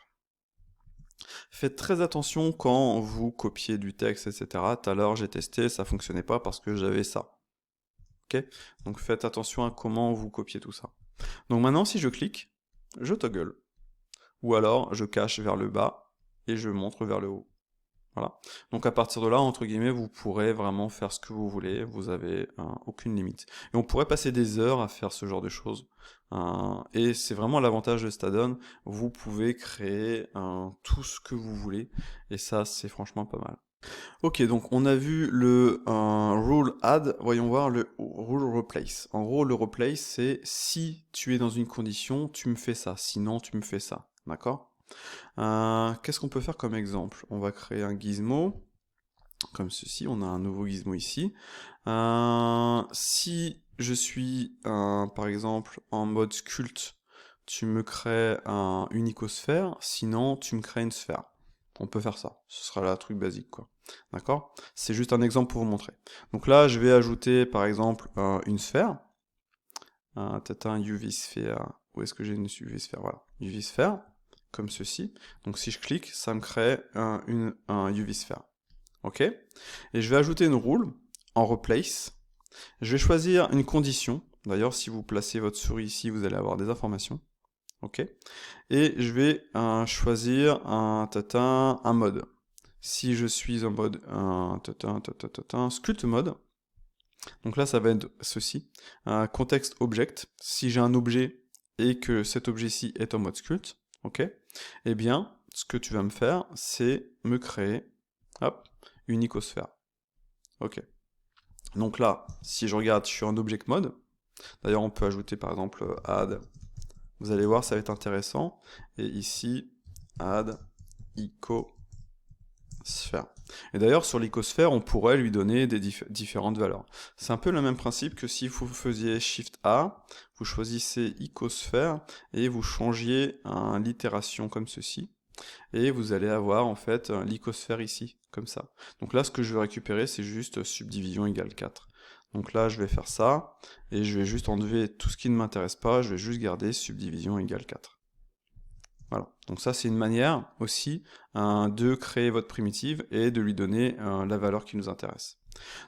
Faites très attention quand vous copiez du texte, etc. Tout à l'heure, j'ai testé, ça fonctionnait pas parce que j'avais ça. OK? Donc, faites attention à comment vous copiez tout ça. Donc maintenant, si je clique, je toggle. Ou alors, je cache vers le bas et je montre vers le haut. Voilà. Donc à partir de là, entre guillemets, vous pourrez vraiment faire ce que vous voulez, vous avez aucune limite. Et on pourrait passer des heures à faire ce genre de choses. Et c'est vraiment l'avantage de cet add-on, vous pouvez créer tout ce que vous voulez, et ça c'est franchement pas mal. Ok, donc on a vu le rule add, voyons voir le rule replace. En gros, le replace, c'est si tu es dans une condition, tu me fais ça, sinon tu me fais ça, d'accord? Qu'est-ce qu'on peut faire comme exemple? On va créer un gizmo, comme ceci, on a un nouveau gizmo ici. Si je suis, par exemple, en mode sculpt, tu me crées une icosphère, sinon tu me crées une sphère. On peut faire ça, ce sera le truc basique, quoi. D'accord? C'est juste un exemple pour vous montrer. Donc là, je vais ajouter, par exemple, une sphère. Peut-être un UV sphere. Où est-ce que j'ai une UV sphère? Voilà, UV sphère. Comme ceci. Donc si je clique, ça me crée un UV sphere. OK? Et je vais ajouter une rule en replace. Je vais choisir une condition. D'ailleurs, si vous placez votre souris ici, vous allez avoir des informations. OK? Et je vais choisir un mode. Si je suis en mode sculpt mode, donc là, ça va être ceci. Context object. Si j'ai un objet et que cet objet-ci est en mode sculpt, ok? Eh bien, ce que tu vas me faire, c'est me créer, hop, une icosphère. Ok. Donc là, si je regarde, je suis en object mode. D'ailleurs, on peut ajouter par exemple add. Vous allez voir, ça va être intéressant. Et ici, add icosphère. Et d'ailleurs, sur l'icosphère, on pourrait lui donner des différentes valeurs. C'est un peu le même principe que si vous faisiez Shift A, vous choisissez icosphère et vous changiez l'itération comme ceci. Et vous allez avoir en fait l'icosphère ici, comme ça. Donc là, ce que je vais récupérer, c'est juste subdivision égale 4. Donc là, je vais faire ça, et je vais juste enlever tout ce qui ne m'intéresse pas, je vais juste garder subdivision égale 4. Voilà, donc ça c'est une manière aussi de créer votre primitive et de lui donner la valeur qui nous intéresse.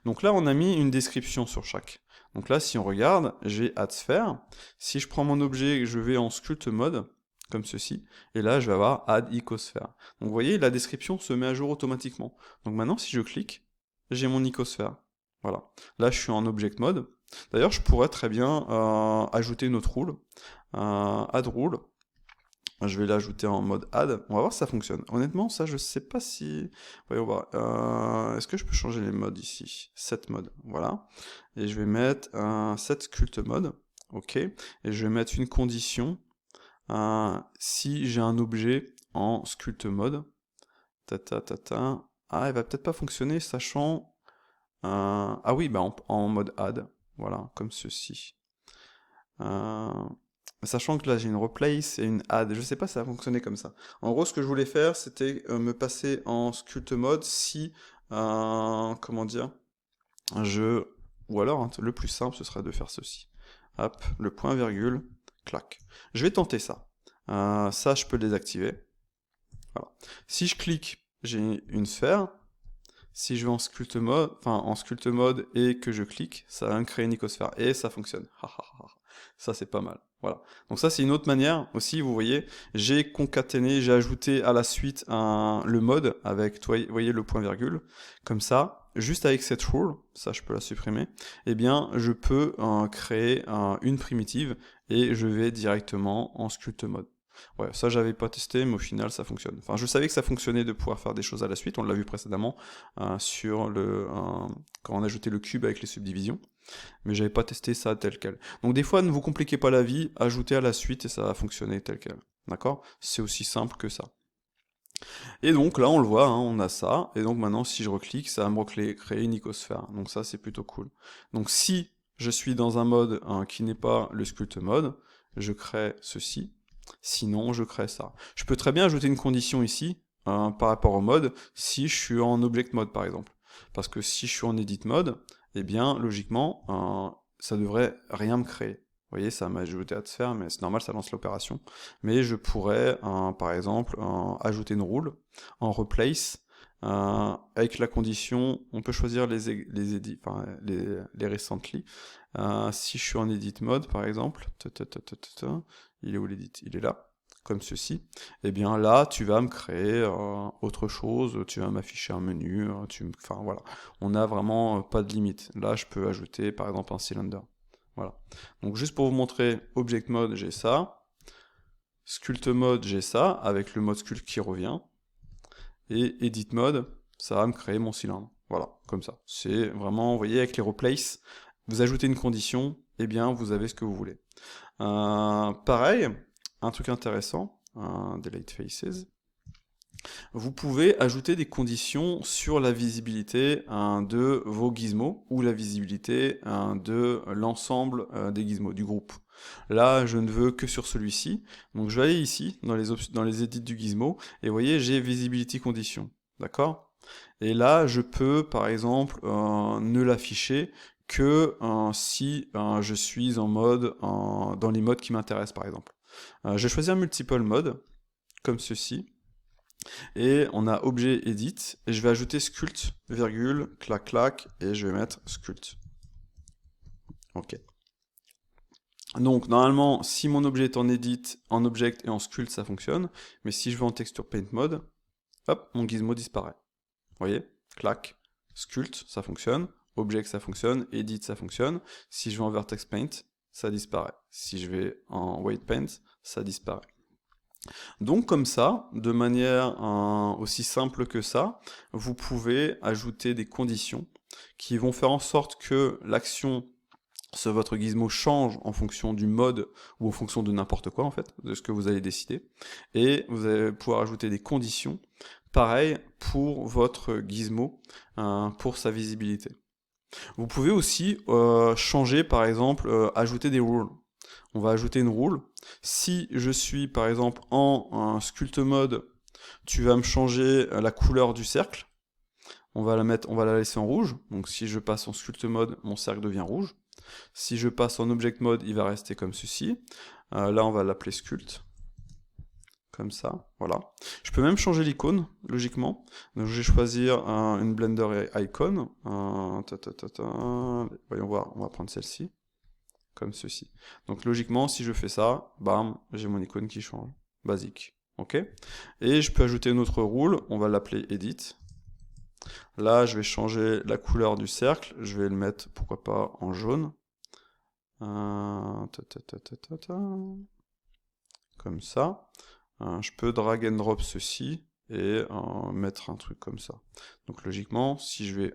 Donc là on a mis une description sur chaque. Donc là si on regarde, j'ai add sphere. Si je prends mon objet, je vais en sculpt mode, comme ceci, et là je vais avoir add icosphère. Donc vous voyez, la description se met à jour automatiquement. Donc maintenant si je clique, j'ai mon icosphère. Voilà, là je suis en object mode. D'ailleurs, je pourrais très bien ajouter une autre rule, add rule. Je vais l'ajouter en mode add. On va voir si ça fonctionne. Honnêtement, ça, je sais pas si... Voyons voir. Est-ce que je peux changer les modes ici? Set mode, voilà. Et je vais mettre un set sculpt mode. OK. Et je vais mettre une condition si j'ai un objet en sculpt mode. Ah, elle va peut-être pas fonctionner, sachant... ah oui, bah en mode add. Voilà, comme ceci. Sachant que là j'ai une replace et une add, je sais pas si ça va fonctionner comme ça. En gros, ce que je voulais faire, c'était me passer en sculpt mode si, comment dire, ou alors hein, le plus simple, ce serait de faire ceci. Hop, le point virgule, clac. Je vais tenter ça. Ça, je peux le désactiver. Voilà. Si je clique, j'ai une sphère. Si je vais en sculpt mode et que je clique, ça va me créer une icosphère et ça fonctionne. Ça c'est pas mal. Voilà. Donc ça c'est une autre manière aussi, vous voyez, j'ai concaténé, j'ai ajouté à la suite le mode avec, vous voyez, le point virgule. Comme ça, juste avec cette rule, ça je peux la supprimer, eh bien je peux créer une primitive et je vais directement en sculpt mode. Ouais, ça j'avais pas testé, mais au final ça fonctionne. Enfin, je savais que ça fonctionnait de pouvoir faire des choses à la suite, on l'a vu précédemment sur quand on ajoutait le cube avec les subdivisions, mais j'avais pas testé ça tel quel. Donc des fois, ne vous compliquez pas la vie, ajoutez à la suite et ça va fonctionner tel quel. D'accord? C'est aussi simple que ça. Et donc là, on le voit, hein, on a ça, et donc maintenant, si je reclique, ça va me créer une icosphère. Donc ça, c'est plutôt cool. Donc si je suis dans un mode qui n'est pas le sculpt mode, je crée ceci. Sinon, je crée ça. Je peux très bien ajouter une condition ici, par rapport au mode, si je suis en object mode, par exemple. Parce que si je suis en edit mode, eh bien, logiquement, ça devrait rien me créer. Vous voyez, ça m'a ajouté à sphère, mais c'est normal, ça lance l'opération. Mais je pourrais, par exemple, ajouter une rule en replace, avec la condition, on peut choisir les recently. Si je suis en edit mode, par exemple, il est où l'edit? Il est là, comme ceci. Et bien là, tu vas me créer autre chose, tu vas m'afficher un menu, enfin voilà. On n'a vraiment pas de limite. Là, je peux ajouter, par exemple, un cylinder. Voilà. Donc juste pour vous montrer, object mode, j'ai ça. Sculpt mode, j'ai ça, avec le mode sculpt qui revient. Et edit mode, ça va me créer mon cylindre. Voilà, comme ça. C'est vraiment, vous voyez, avec les replace, vous ajoutez une condition, et bien vous avez ce que vous voulez. Pareil, un truc intéressant, delete faces, vous pouvez ajouter des conditions sur la visibilité de vos gizmos ou la visibilité de l'ensemble des gizmos, du groupe. Là, je ne veux que sur celui-ci, donc je vais aller ici, dans les edits du gizmo, et vous voyez, j'ai visibility condition, d'accord? Et là, je peux, par exemple, ne l'afficher que si je suis en mode, dans les modes qui m'intéressent, par exemple. Je vais choisir multiple mode, comme ceci, et on a objet edit, et je vais ajouter sculpt, virgule, clac clac, et je vais mettre sculpt. Ok. Donc normalement, si mon objet est en edit, en object et en sculpt, ça fonctionne, mais si je vais en texture paint mode, hop, mon gizmo disparaît. Vous voyez? Clac, sculpt, ça fonctionne, object, ça fonctionne, edit, ça fonctionne. Si je vais en vertex paint, ça disparaît. Si je vais en weight paint, ça disparaît. Donc comme ça, de manière aussi simple que ça, vous pouvez ajouter des conditions qui vont faire en sorte que l'action sur votre gizmo change en fonction du mode ou en fonction de n'importe quoi en fait, de ce que vous allez décider. Et vous allez pouvoir ajouter des conditions, pareil pour votre gizmo, pour sa visibilité. Vous pouvez aussi changer, par exemple, ajouter des rules. On va ajouter une rule. Si je suis par exemple en sculpt mode, tu vas me changer la couleur du cercle. On va la laisser en rouge. Donc si je passe en sculpt mode, mon cercle devient rouge. Si je passe en object mode, il va rester comme ceci. Là, on va l'appeler sculpt. Comme ça, voilà. Je peux même changer l'icône, logiquement. Donc je vais choisir une Blender icon. Voyons voir, on va prendre celle-ci. Comme ceci. Donc logiquement, si je fais ça, bam, j'ai mon icône qui change. Basique. Ok. Et je peux ajouter une autre rule, on va l'appeler edit. Là, je vais changer la couleur du cercle, je vais le mettre, pourquoi pas, en jaune. Comme ça. Je peux drag and drop ceci et mettre un truc comme ça. Donc logiquement, si je vais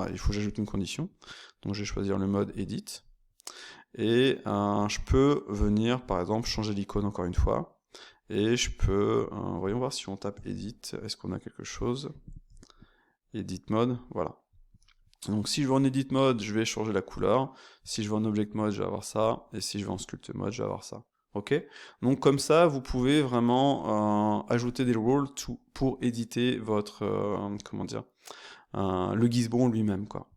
il faut que j'ajoute une condition. Donc je vais choisir le mode Edit. Et je peux venir, par exemple, changer l'icône encore une fois. Et je peux, voyons voir si on tape Edit, est-ce qu'on a quelque chose? Edit Mode, voilà. Donc si je vais en Edit Mode, je vais changer la couleur. Si je vais en Object Mode, je vais avoir ça. Et si je vais en Sculpt Mode, je vais avoir ça. Ok? Donc comme ça, vous pouvez vraiment ajouter des rules pour éditer votre, comment dire, le gizmo lui-même, quoi.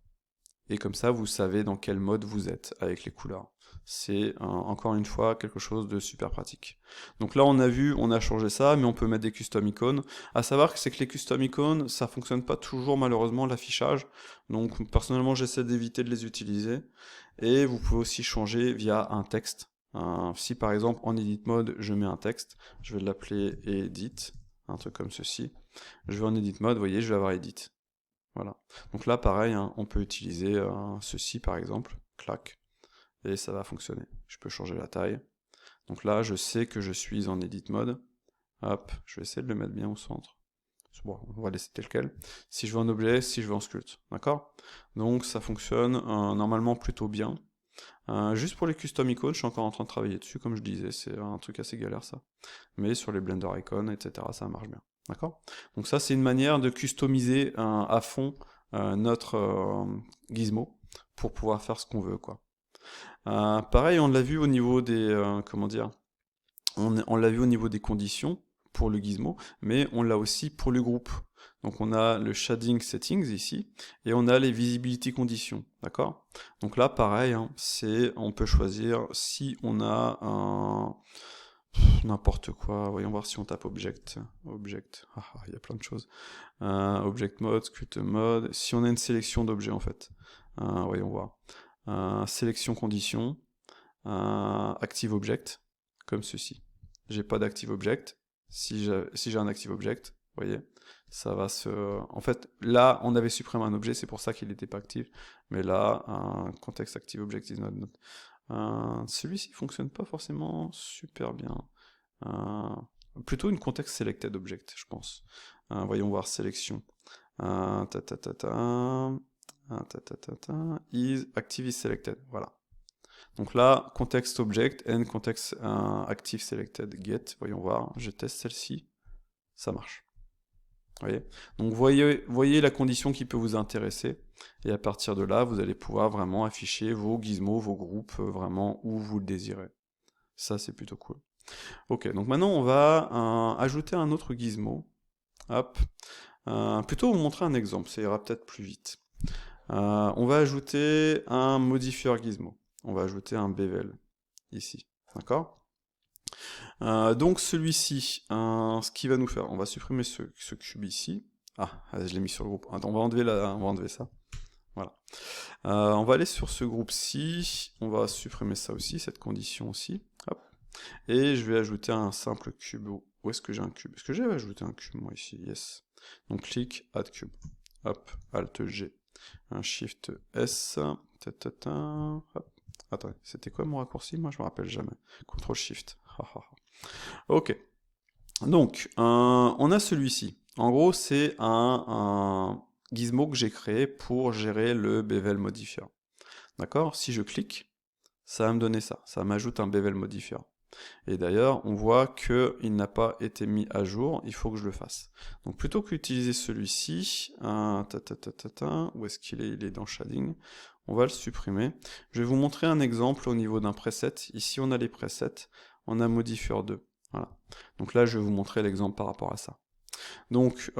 Et comme ça, vous savez dans quel mode vous êtes avec les couleurs. C'est encore une fois quelque chose de super pratique. Donc là, on a vu, on a changé ça, mais on peut mettre des custom icônes. À savoir que c'est que les custom icônes, ça fonctionne pas toujours malheureusement l'affichage. Donc personnellement, j'essaie d'éviter de les utiliser. Et vous pouvez aussi changer via un texte. Si par exemple en edit mode, je mets un texte, je vais l'appeler edit, un truc comme ceci. Je vais en edit mode, vous voyez, je vais avoir edit. Voilà. Donc là, pareil, hein, on peut utiliser ceci par exemple, clac, et ça va fonctionner. Je peux changer la taille. Donc là, je sais que je suis en edit mode. Hop, je vais essayer de le mettre bien au centre. Bon, on va laisser tel quel. Si je veux en objet, si je veux en sculpt, d'accord? Donc ça fonctionne normalement plutôt bien. Juste pour les custom icônes, je suis encore en train de travailler dessus, comme je disais, c'est un truc assez galère ça. Mais sur les Blender icons, etc., ça marche bien. D'accord? Donc ça, c'est une manière de customiser à fond notre gizmo pour pouvoir faire ce qu'on veut, quoi. Pareil, on l'a vu au niveau des, comment dire, on l'a vu au niveau des conditions pour le gizmo, mais on l'a aussi pour le groupe. Donc on a le shading settings ici, et on a les visibility conditions, d'accord? Donc là, pareil, hein, on peut choisir si on a n'importe quoi, voyons voir si on tape object, il y a plein de choses. Object mode, sculpt mode, si on a une sélection d'objets en fait, voyons voir. Sélection condition, active object, comme ceci. J'ai pas d'active object, si j'ai un active object, vous voyez, ça va se... En fait, là, on avait supprimé un objet, c'est pour ça qu'il n'était pas actif, mais là, un context active object is not... Celui-ci fonctionne pas forcément super bien. Plutôt une context selected object, je pense. Voyons voir sélection. Is active is selected. Voilà. Donc là, context object and context active selected get. Voyons voir. Je teste celle-ci. Ça marche. Voyez. Donc voyez la condition qui peut vous intéresser. Et à partir de là, vous allez pouvoir vraiment afficher vos gizmos, vos groupes, vraiment où vous le désirez. Ça, c'est plutôt cool. Ok, donc maintenant on va ajouter un autre gizmo. Hop. Plutôt vous montrer un exemple, ça ira peut-être plus vite. On va ajouter un modifier gizmo. On va ajouter un bevel ici. D'accord? Donc celui-ci, ce qu'il va nous faire, on va supprimer ce cube ici. Ah, je l'ai mis sur le groupe. Attends, on va enlever ça. Voilà. On va aller sur ce groupe-ci. On va supprimer ça aussi, cette condition aussi. Hop. Et je vais ajouter un simple cube. Où est-ce que j'ai un cube? Est-ce que j'ai ajouté un cube, moi, ici? Yes. Donc, clic, add cube. Hop, Alt G. Un Shift S. Hop. Attends, c'était quoi mon raccourci? Moi, je me rappelle jamais. Ctrl Shift. Ok. Donc, on a celui-ci. En gros, c'est un gizmo que j'ai créé pour gérer le bevel modifier. D'accord? Si je clique, ça va me donner ça. Ça m'ajoute un bevel modifier. Et d'ailleurs, on voit qu'il n'a pas été mis à jour, il faut que je le fasse. Donc plutôt qu'utiliser celui-ci, où est-ce qu'il est? Il est dans Shading, on va le supprimer. Je vais vous montrer un exemple au niveau d'un preset. Ici, on a les presets, on a Modifier 2. Voilà. Donc là, je vais vous montrer l'exemple par rapport à ça. Donc,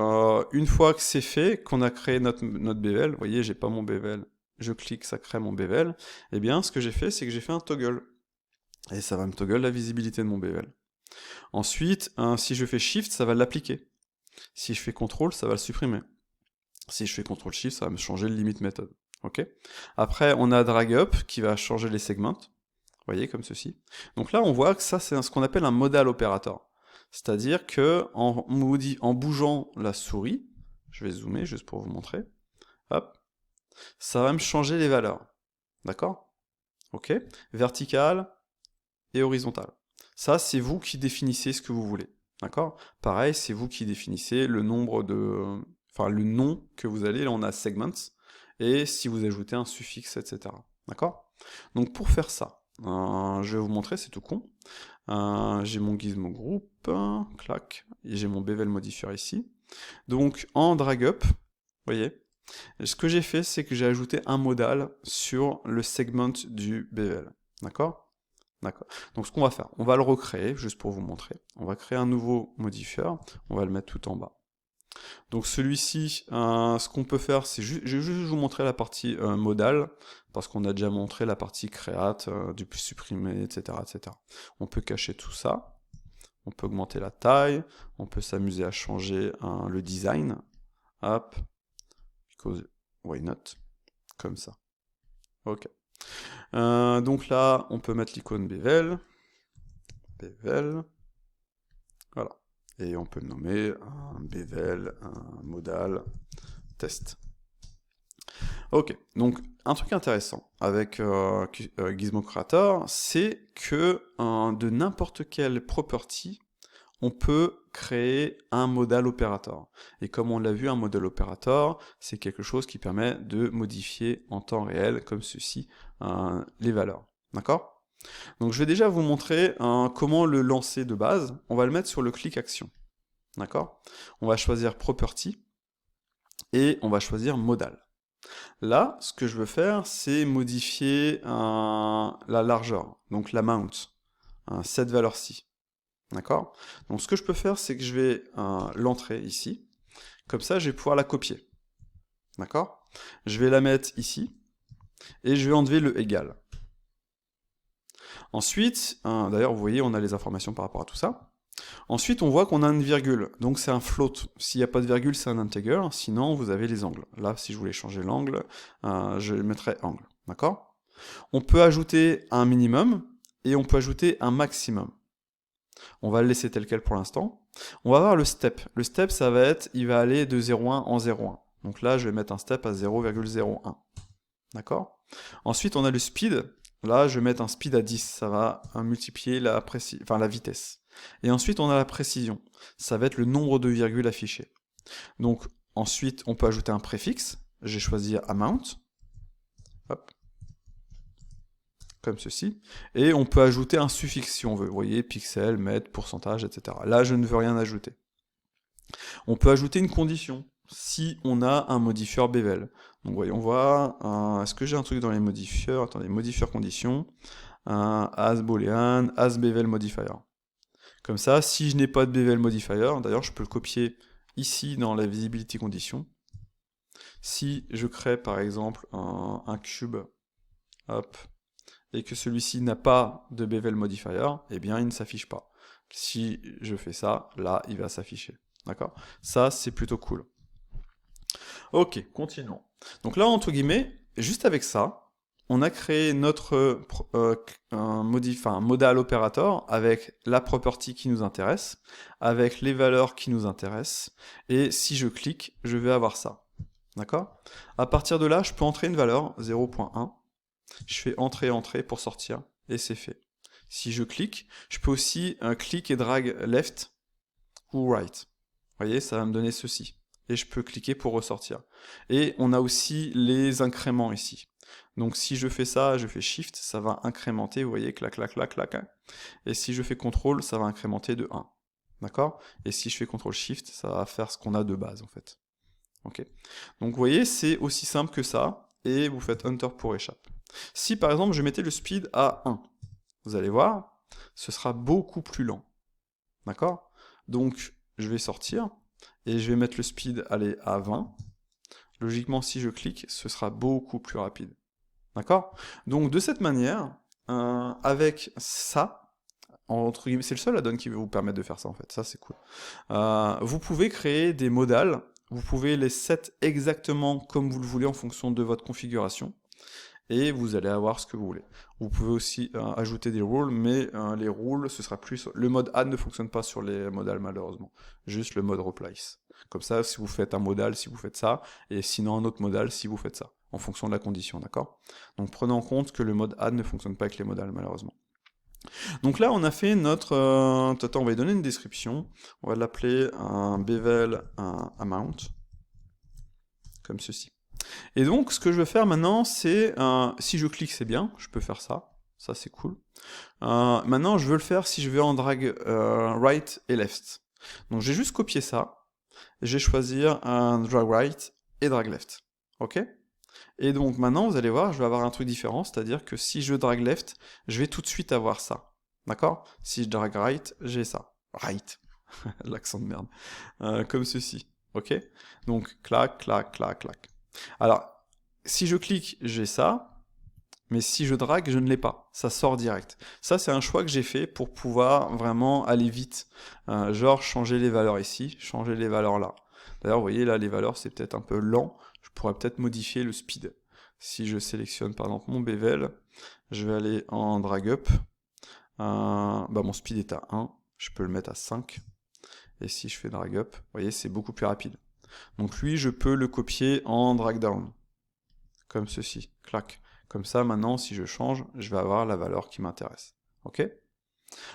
une fois que c'est fait, qu'on a créé notre bevel, vous voyez, j'ai pas mon bevel, je clique, ça crée mon bevel, et bien, ce que j'ai fait, c'est que j'ai fait un toggle. Et ça va me toggle la visibilité de mon bevel. Ensuite, si je fais Shift, ça va l'appliquer. Si je fais CTRL, ça va le supprimer. Si je fais CTRL-SHIFT, ça va me changer le limit method. Ok. Après, on a Drag Up qui va changer les segments. Vous voyez, comme ceci. Donc là, on voit que ça, c'est ce qu'on appelle un modal operator. C'est-à-dire que en bougeant la souris, je vais zoomer juste pour vous montrer, hop, ça va me changer les valeurs. D'accord? ok, vertical et horizontal. Ça, c'est vous qui définissez ce que vous voulez, d'accord? Pareil, c'est vous qui définissez le nombre de... Enfin, le nom que vous allez, là on a segments, et si vous ajoutez un suffixe, etc. D'accord? Donc pour faire ça, je vais vous montrer, c'est tout con. J'ai mon gizmo group, clac, et j'ai mon bevel modifier ici. Donc en drag up, vous voyez, ce que j'ai fait, c'est que j'ai ajouté un modal sur le segment du bevel. D'accord? D'accord. Donc ce qu'on va faire, on va le recréer, juste pour vous montrer. On va créer un nouveau modifier, on va le mettre tout en bas. Donc celui-ci, ce qu'on peut faire, c'est je vais juste vous montrer la partie modal, parce qu'on a déjà montré la partie create, du supprimer, etc., etc. On peut cacher tout ça, on peut augmenter la taille, on peut s'amuser à changer le design. Hop, because why not, comme ça. Ok. Donc là, on peut mettre l'icône bevel, voilà. Et on peut le nommer un bevel, un modal, test. Ok, donc un truc intéressant avec Gizmo Creator, c'est que de n'importe quelle property, on peut créer un modal operator. Et comme on l'a vu, un modal operator, c'est quelque chose qui permet de modifier en temps réel, comme ceci, les valeurs. D'accord? Donc je vais déjà vous montrer comment le lancer de base. On va le mettre sur le click action. D'accord? On va choisir property et on va choisir modal. Là, ce que je veux faire, c'est modifier la largeur, donc l'amount, cette valeur-ci. D'accord? Donc ce que je peux faire, c'est que je vais l'entrer ici. Comme ça, je vais pouvoir la copier. D'accord? Je vais la mettre ici. Et je vais enlever le égal. Ensuite, d'ailleurs, vous voyez, on a les informations par rapport à tout ça. Ensuite, on voit qu'on a une virgule, donc c'est un float. S'il n'y a pas de virgule, c'est un integer, sinon vous avez les angles. Là, si je voulais changer l'angle, je mettrais angle, d'accord? On peut ajouter un minimum, et on peut ajouter un maximum. On va le laisser tel quel pour l'instant. On va voir le step. Le step, ça va être, il va aller de 0,1 en 0,1. Donc là, je vais mettre un step à 0,01. D'accord? Ensuite, on a le speed. Là, je vais mettre un speed à 10. Ça va multiplier la vitesse. Et ensuite, on a la précision. Ça va être le nombre de virgules affichées. Donc, ensuite, on peut ajouter un préfixe. J'ai choisi amount. Hop. Comme ceci. Et on peut ajouter un suffixe si on veut. Vous voyez, pixel, mètre, pourcentage, etc. Là, je ne veux rien ajouter. On peut ajouter une condition si on a un modifier bevel. Donc voyons voir, est-ce que j'ai un truc dans les modifiers? Attendez, modifier condition, as boolean, as bevel modifier. Comme ça, si je n'ai pas de bevel modifier, d'ailleurs je peux le copier ici dans la visibility condition. Si je crée par exemple un cube, hop, et que celui-ci n'a pas de bevel modifier, eh bien il ne s'affiche pas. Si je fais ça, là il va s'afficher. D'accord? Ça c'est plutôt cool. Ok, continuons. Donc là, entre guillemets, juste avec ça, on a créé notre modal operator avec la property qui nous intéresse, avec les valeurs qui nous intéressent, et si je clique, je vais avoir ça. D'accord? À partir de là, je peux entrer une valeur, 0.1, je fais entrer pour sortir, et c'est fait. Si je clique, je peux aussi click et drag left ou right. Vous voyez, ça va me donner ceci. Et je peux cliquer pour ressortir. Et on a aussi les incréments ici. Donc si je fais ça, je fais Shift, ça va incrémenter, vous voyez, clac, clac, clac, clac. Et si je fais CTRL, ça va incrémenter de 1. D'accord? Et si je fais CTRL Shift, ça va faire ce qu'on a de base, en fait. Ok. Donc vous voyez, c'est aussi simple que ça, et vous faites Enter pour échappe. Si par exemple, je mettais le speed à 1, vous allez voir, ce sera beaucoup plus lent. D'accord? Donc, je vais sortir, et je vais mettre le speed à 20. Logiquement, si je clique, ce sera beaucoup plus rapide. D'accord? Donc, de cette manière, avec ça, entre guillemets, c'est le seul add-on qui va vous permettre de faire ça, en fait. Ça, c'est cool. Vous pouvez créer des modals, vous pouvez les set exactement comme vous le voulez en fonction de votre configuration. et vous allez avoir ce que vous voulez. Vous pouvez aussi ajouter des rules, mais les rules, ce sera plus... Le mode add ne fonctionne pas sur les modals malheureusement, juste le mode replace. Comme ça, si vous faites un modal, si vous faites ça, et sinon un autre modal, si vous faites ça, en fonction de la condition, d'accord? Donc prenez en compte que le mode add ne fonctionne pas avec les modals malheureusement. Donc là, on a fait notre... Attends, on va lui donner une description. On va l'appeler un bevel amount, comme ceci. Et donc, ce que je vais faire maintenant, c'est... si je clique, c'est bien, je peux faire ça. Ça, c'est cool. Maintenant, je veux le faire si je vais en drag right et left. Donc, j'ai juste copié ça. Je vais choisir un drag right et drag left. OK? Et donc, maintenant, vous allez voir, je vais avoir un truc différent. C'est-à-dire que si je drag left, je vais tout de suite avoir ça. D'accord? Si je drag right, j'ai ça. Right. L'accent de merde. Comme ceci. OK? Donc, clac, clac, clac, clac. Alors, si je clique, j'ai ça, mais si je drague, je ne l'ai pas. Ça sort direct. Ça, c'est un choix que j'ai fait pour pouvoir vraiment aller vite. Genre, changer les valeurs ici, changer les valeurs là. D'ailleurs, vous voyez, là, les valeurs, c'est peut-être un peu lent. Je pourrais peut-être modifier le speed. Si je sélectionne, par exemple, mon bevel, je vais aller en drag up. Mon speed est à 1. Je peux le mettre à 5. Et si je fais drag up, vous voyez, c'est beaucoup plus rapide. Donc lui, je peux le copier en drag down, comme ceci, clac. Comme ça, maintenant, si je change, je vais avoir la valeur qui m'intéresse. Ok?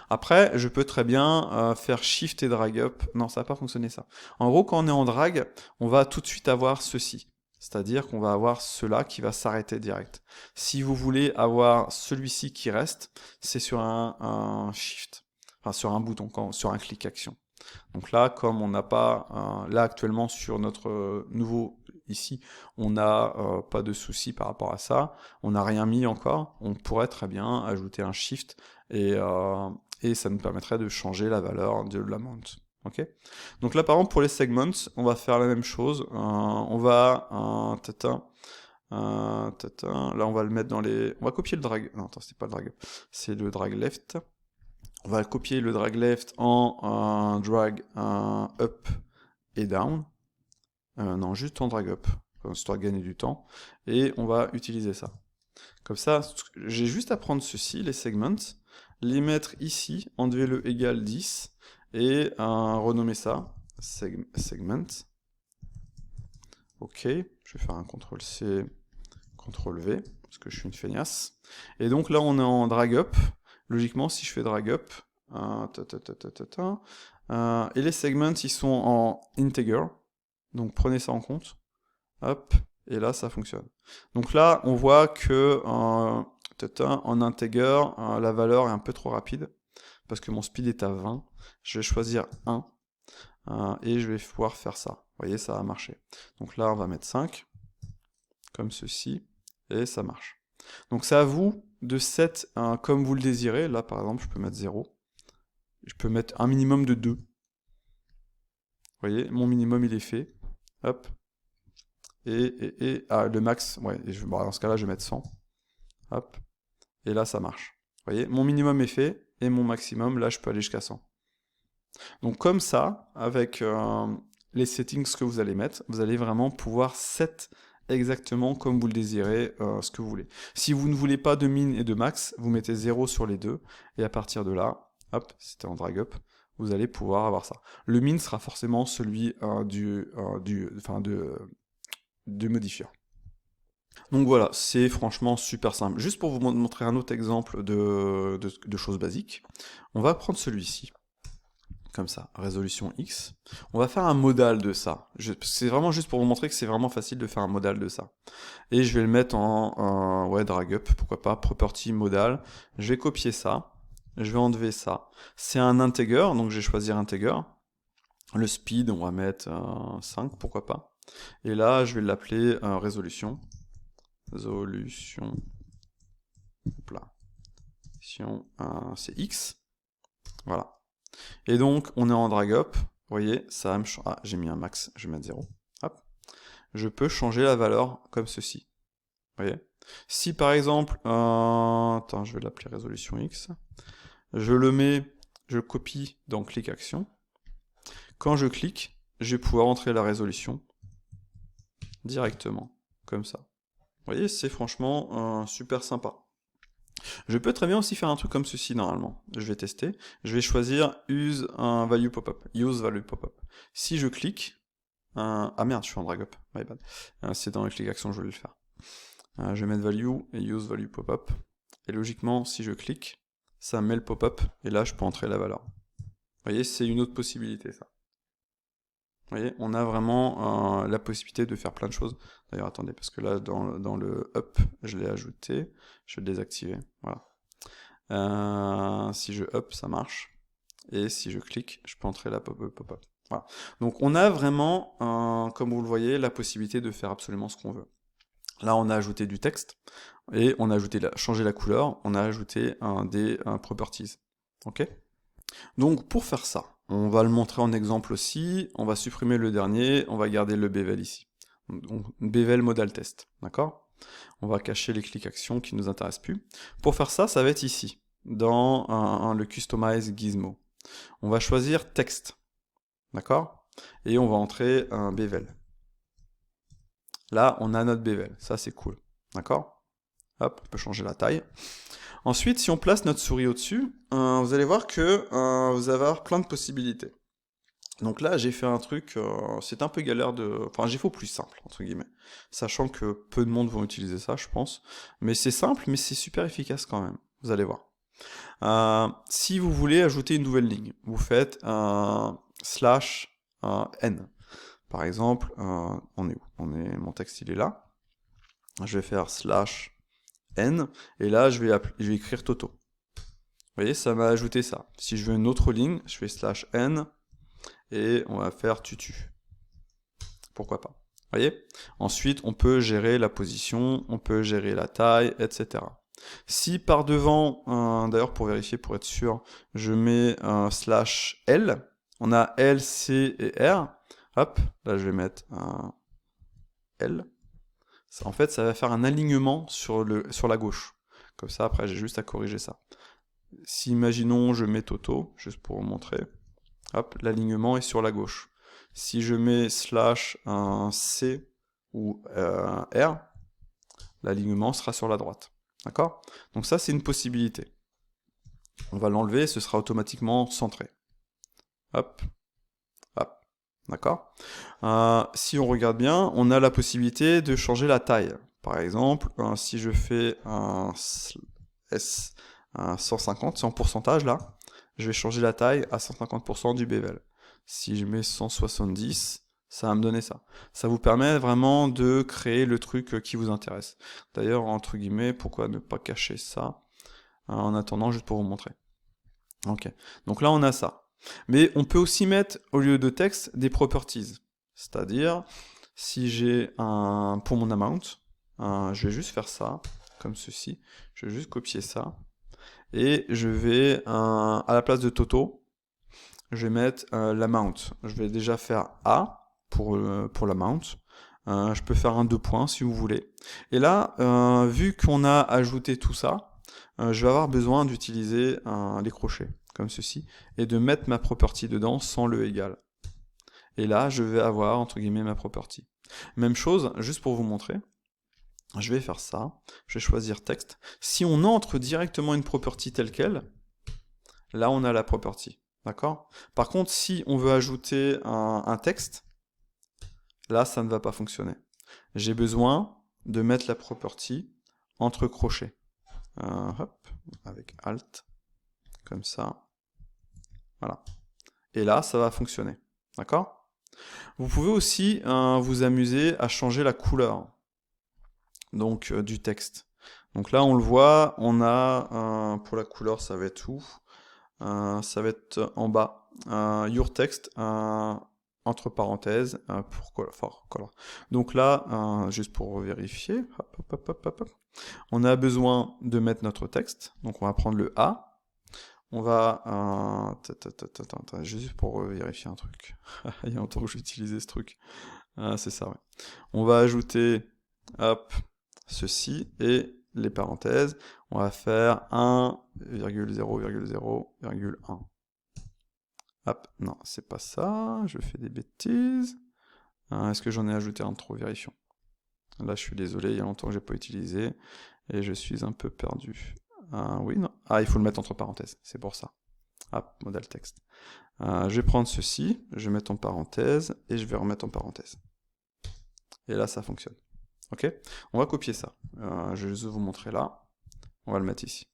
Après, je peux très bien faire shift et drag up. Non, ça n'a pas fonctionné ça. En gros, quand on est en drag, on va tout de suite avoir ceci. C'est-à-dire qu'on va avoir cela qui va s'arrêter direct. Si vous voulez avoir celui-ci qui reste, c'est sur un shift. Enfin, sur un bouton, sur un clic action. Donc là, comme on n'a pas, là actuellement sur notre nouveau ici, on n'a pas de souci par rapport à ça, on n'a rien mis encore, on pourrait très bien ajouter un shift et ça nous permettrait de changer la valeur de l'amount. Ok. Donc là par exemple pour les segments, on va faire la même chose, on va là on va le mettre dans les... On va copier le drag... Non attends, c'est pas le drag, c'est le drag left. On va copier le drag left en drag up et down. Non, juste en drag up, histoire de gagner du temps. Et on va utiliser ça. Comme ça, j'ai juste à prendre ceci, les segments, les mettre ici, enlever le égal 10, et renommer ça segment. Ok, je vais faire un CTRL-C, CTRL-V, parce que je suis une feignasse. Et donc là, on est en drag up. Logiquement, si je fais drag up, et les segments, ils sont en integer, donc prenez ça en compte, hop, et là, ça fonctionne. Donc là, on voit que en integer, la valeur est un peu trop rapide, parce que mon speed est à 20, je vais choisir 1, et je vais pouvoir faire ça. Vous voyez, ça a marché. Donc là, on va mettre 5, comme ceci, et ça marche. Donc c'est à vous de set comme vous le désirez. Là, par exemple, je peux mettre 0. Je peux mettre un minimum de 2. Vous voyez, mon minimum, il est fait. Hop. Le max, ouais, dans ce cas-là, je vais mettre 100. Hop. Et là, ça marche. Vous voyez, mon minimum est fait, et mon maximum, là, je peux aller jusqu'à 100. Donc comme ça, avec les settings que vous allez mettre, vous allez vraiment pouvoir set exactement comme vous le désirez, ce que vous voulez. Si vous ne voulez pas de min et de max, vous mettez 0 sur les deux, et à partir de là, hop, c'était en drag up, vous allez pouvoir avoir ça. Le min sera forcément celui du modifier. Donc voilà, c'est franchement super simple. Juste pour vous montrer un autre exemple de choses basiques, on va prendre celui-ci. Comme ça, résolution X. On va faire un modal de ça. C'est vraiment juste pour vous montrer que c'est vraiment facile de faire un modal de ça. Et je vais le mettre en drag up, pourquoi pas, property modal. Je vais copier ça. Je vais enlever ça. C'est un integer, donc je vais choisir integer. Le speed, on va mettre 5, pourquoi pas. Et là, je vais l'appeler résolution. Résolution. Hop là. C'est X. Voilà. Et donc, on est en drag up. Vous voyez, ça va me changer. Ah, j'ai mis un max, je vais mettre 0. Hop. Je peux changer la valeur comme ceci. Vous voyez. Si par exemple, attends, je vais l'appeler résolution X. Je le mets, je copie dans clic action. Quand je clique, je vais pouvoir entrer la résolution directement, comme ça. Vous voyez, c'est franchement super sympa. Je peux très bien aussi faire un truc comme ceci normalement. Je vais tester. Je vais choisir use un value pop-up. Use value pop-up. Si je clique, ah merde, je suis en drag up. My bad. C'est dans le click action que je voulais le faire. Je vais mettre value et use value pop-up. Et logiquement, si je clique, ça met le pop-up et là je peux entrer la valeur. Vous voyez, c'est une autre possibilité ça. Vous voyez, on a vraiment la possibilité de faire plein de choses. D'ailleurs, attendez, parce que là, dans le up, je l'ai ajouté. Je vais le désactiver. Voilà. Si je up, ça marche. Et si je clique, je peux entrer la pop-up. Voilà. Donc, on a vraiment, comme vous le voyez, la possibilité de faire absolument ce qu'on veut. Là, on a ajouté du texte et on a changé la couleur. On a ajouté des properties. Ok ? Donc, pour faire ça, on va le montrer en exemple aussi, on va supprimer le dernier, on va garder le bevel ici. Donc, bevel modal test, d'accord? On va cacher les clics actions qui ne nous intéressent plus. Pour faire ça, ça va être ici, dans le Customize Gizmo. On va choisir texte, d'accord? Et on va entrer un bevel. Là, on a notre bevel, ça c'est cool, d'accord? Hop, on peut changer la taille. Ensuite, si on place notre souris au-dessus, vous allez voir que vous allez avoir plein de possibilités. Donc là, j'ai fait un truc, c'est un peu galère de... Enfin, j'ai fait au plus simple, entre guillemets. Sachant que peu de monde vont utiliser ça, je pense. Mais c'est simple, mais c'est super efficace quand même. Vous allez voir. Si vous voulez ajouter une nouvelle ligne, vous faites un /n. Par exemple, on est où? Mon texte, il est là. Je vais faire /n, et là, je vais écrire Toto. Vous voyez, ça m'a ajouté ça. Si je veux une autre ligne, je fais /n, et on va faire tutu. Pourquoi pas. Vous voyez? Ensuite, on peut gérer la position, on peut gérer la taille, etc. Si par devant, d'ailleurs pour vérifier, pour être sûr, je mets un /L, on a L, C et R, hop, là je vais mettre un L. Ça, en fait, ça va faire un alignement sur la gauche. Comme ça, après, j'ai juste à corriger ça. Si, imaginons, je mets Toto, juste pour vous montrer, hop, l'alignement est sur la gauche. Si je mets un C ou un R, l'alignement sera sur la droite. D'accord? Donc ça, c'est une possibilité. On va l'enlever, ce sera automatiquement centré. Hop, hop, d'accord? Si on regarde bien, on a la possibilité de changer la taille. Par exemple, si je fais un 150, c'est en pourcentage là, je vais changer la taille à 150% du bevel. Si je mets 170, ça va me donner ça. Ça vous permet vraiment de créer le truc qui vous intéresse. D'ailleurs, entre guillemets, pourquoi ne pas cacher ça en attendant, juste pour vous montrer. Ok, donc là on a ça. Mais on peut aussi mettre, au lieu de texte, des properties. C'est-à-dire, si j'ai pour mon amount, je vais juste faire ça, comme ceci. Je vais juste copier ça. Et je vais, à la place de Toto, je vais mettre l'amount. Je vais déjà faire A pour l'amount. Je peux faire un 2 points si vous voulez. Et là, vu qu'on a ajouté tout ça, je vais avoir besoin d'utiliser les crochets, comme ceci, et de mettre ma property dedans sans le égal. Et là, je vais avoir, entre guillemets, ma property. Même chose, juste pour vous montrer, je vais faire ça, je vais choisir texte. Si on entre directement une property telle qu'elle, là on a la property, d'accord? Par contre, si on veut ajouter un texte, là ça ne va pas fonctionner. J'ai besoin de mettre la property entre crochets. Hop, avec Alt, comme ça, voilà. Et là, ça va fonctionner, d'accord? Vous pouvez aussi vous amuser à changer la couleur donc du texte. Donc là, on le voit, on a, pour la couleur, ça va être où? Ça va être en bas, your text, entre parenthèses, pour color. Donc là, juste pour vérifier, on a besoin de mettre notre texte, donc on va prendre le A, on va, juste pour vérifier un truc, il y a longtemps que j'ai utilisé ce truc, c'est ça, ouais. On va ajouter, hop, ceci, et les parenthèses, on va faire 1,0,0,1. Hop, non, c'est pas ça, je fais des bêtises. Est-ce que j'en ai ajouté un trop? Vérifions. Là, je suis désolé, il y a longtemps que j'ai pas utilisé, et je suis un peu perdu. Oui, non. Ah, il faut le mettre entre parenthèses, c'est pour ça. Hop, modal texte. Je vais prendre ceci, je vais mettre en parenthèse, et je vais remettre en parenthèse. Et là, ça fonctionne. Ok? On va copier ça. Je vais juste vous montrer là. On va le mettre ici.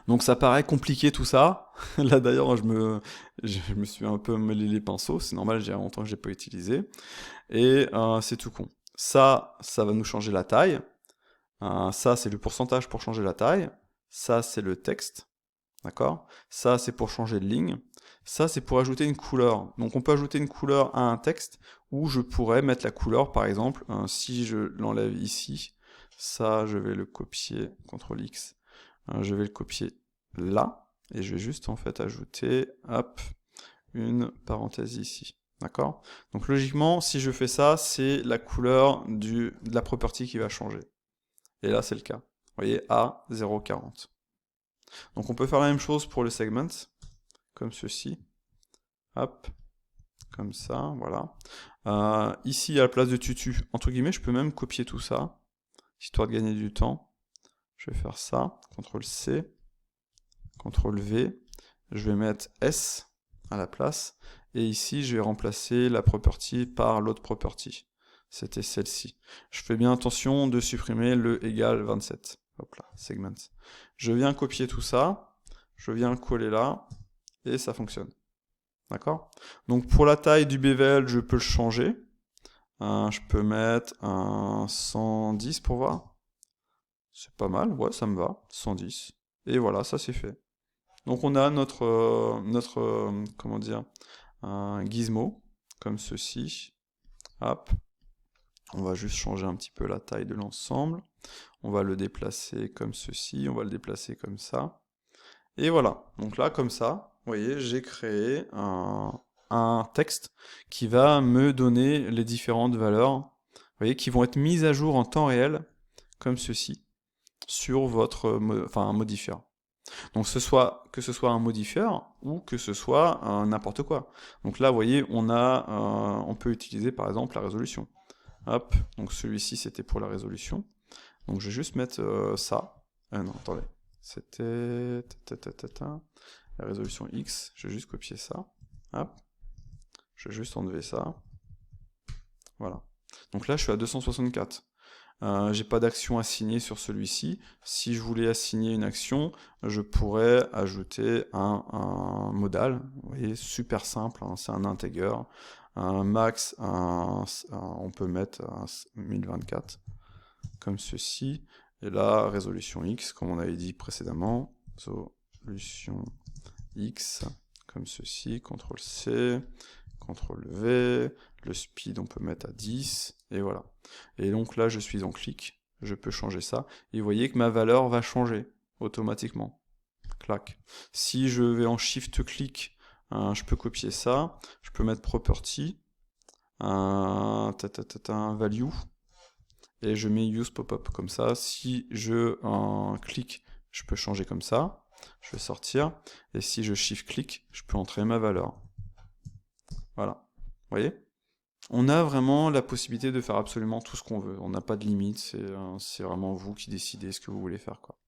Donc ça paraît compliqué tout ça. Là d'ailleurs, je me suis un peu mêlé les pinceaux. C'est normal, j'ai longtemps que je n'ai pas utilisé. Et c'est tout con. Ça va nous changer la taille. Ça, c'est le pourcentage pour changer la taille. Ça, c'est le texte. D'accord? Ça, c'est pour changer de ligne. Ça, c'est pour ajouter une couleur. Donc on peut ajouter une couleur à un texte où je pourrais mettre la couleur, par exemple, si je l'enlève ici, ça, je vais le copier, CTRL X, je vais le copier là, et je vais juste en fait ajouter, hop, une parenthèse ici. D'accord? Donc logiquement, si je fais ça, c'est la couleur de la property qui va changer. Et là, c'est le cas. Vous voyez, A040. Donc on peut faire la même chose pour le segment, comme ceci. Hop, comme ça, voilà. Ici, à la place de tutu, entre guillemets, je peux même copier tout ça, histoire de gagner du temps. Je vais faire ça, CTRL-C, CTRL-V, je vais mettre S à la place, et ici, je vais remplacer la property par l'autre property. C'était celle-ci. Je fais bien attention de supprimer le égal 27. Hop là, segment. Je viens copier tout ça, je viens le coller là, et ça fonctionne. D'accord? Donc pour la taille du bevel, je peux le changer. Je peux mettre un 110 pour voir. C'est pas mal, ouais, ça me va. 110. Et voilà, ça c'est fait. Donc on a notre comment dire, un gizmo, comme ceci. Hop. On va juste changer un petit peu la taille de l'ensemble. On va le déplacer comme ceci, on va le déplacer comme ça. Et voilà, donc là, comme ça, vous voyez, j'ai créé un texte qui va me donner les différentes valeurs, vous voyez, qui vont être mises à jour en temps réel, comme ceci, sur votre un modifier. Donc que ce soit un modifier ou que ce soit n'importe quoi. Donc là, vous voyez, on peut utiliser par exemple la résolution. Hop, donc celui-ci c'était pour la résolution. Donc je vais juste mettre ça. Non, attendez. C'était la résolution X. Je vais juste copier ça. Hop. Je vais juste enlever ça. Voilà. Donc là, je suis à 264. J'ai pas d'action assignée sur celui-ci. Si je voulais assigner une action, je pourrais ajouter un modal. Vous voyez, super simple, hein, c'est un integer. Un max, on peut mettre un 1024, comme ceci. Et là, résolution X, comme on avait dit précédemment, résolution X, comme ceci, CTRL-C, CTRL-V, le speed on peut mettre à 10, et voilà. Et donc là, je suis en clic, je peux changer ça, et vous voyez que ma valeur va changer automatiquement. Clac. Si je vais en shift-clic, je peux copier ça, je peux mettre property, value, et je mets use pop-up, comme ça, si je clique, je peux changer comme ça, je vais sortir, et si je shift-click, je peux entrer ma valeur. Voilà, vous voyez? On a vraiment la possibilité de faire absolument tout ce qu'on veut, on n'a pas de limite, c'est vraiment vous qui décidez ce que vous voulez faire, quoi.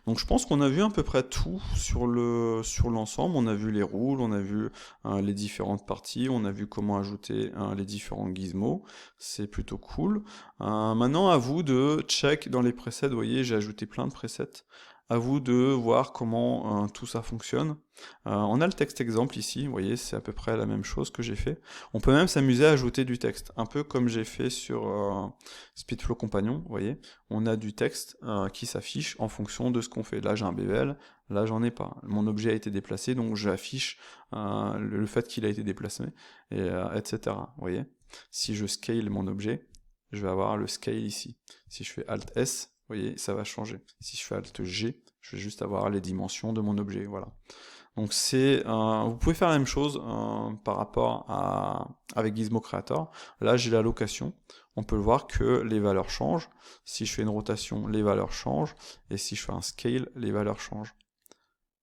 Donc je pense qu'on a vu à peu près tout sur l'ensemble, on a vu les rôles, on a vu les différentes parties, on a vu comment ajouter les différents gizmos, c'est plutôt cool. Maintenant à vous de check dans les presets, vous voyez j'ai ajouté plein de presets, à vous de voir comment tout ça fonctionne. On a le texte exemple ici, vous voyez c'est à peu près la même chose que j'ai fait. On peut même s'amuser à ajouter du texte, un peu comme j'ai fait sur Speedflow Compagnon, vous voyez. On a du texte qui s'affiche en fonction de ce qu'on fait. Là j'ai un bevel, là j'en ai pas. Mon objet a été déplacé, donc j'affiche le fait qu'il a été déplacé, et, etc. Vous voyez. Si je scale mon objet, je vais avoir le scale ici. Si je fais Alt S, vous voyez, ça va changer. Si je fais Alt G, je vais juste avoir les dimensions de mon objet, voilà. Donc vous pouvez faire la même chose par rapport avec Gizmo Creator. Là j'ai la location, on peut le voir que les valeurs changent. Si je fais une rotation, les valeurs changent, et si je fais un scale, les valeurs changent.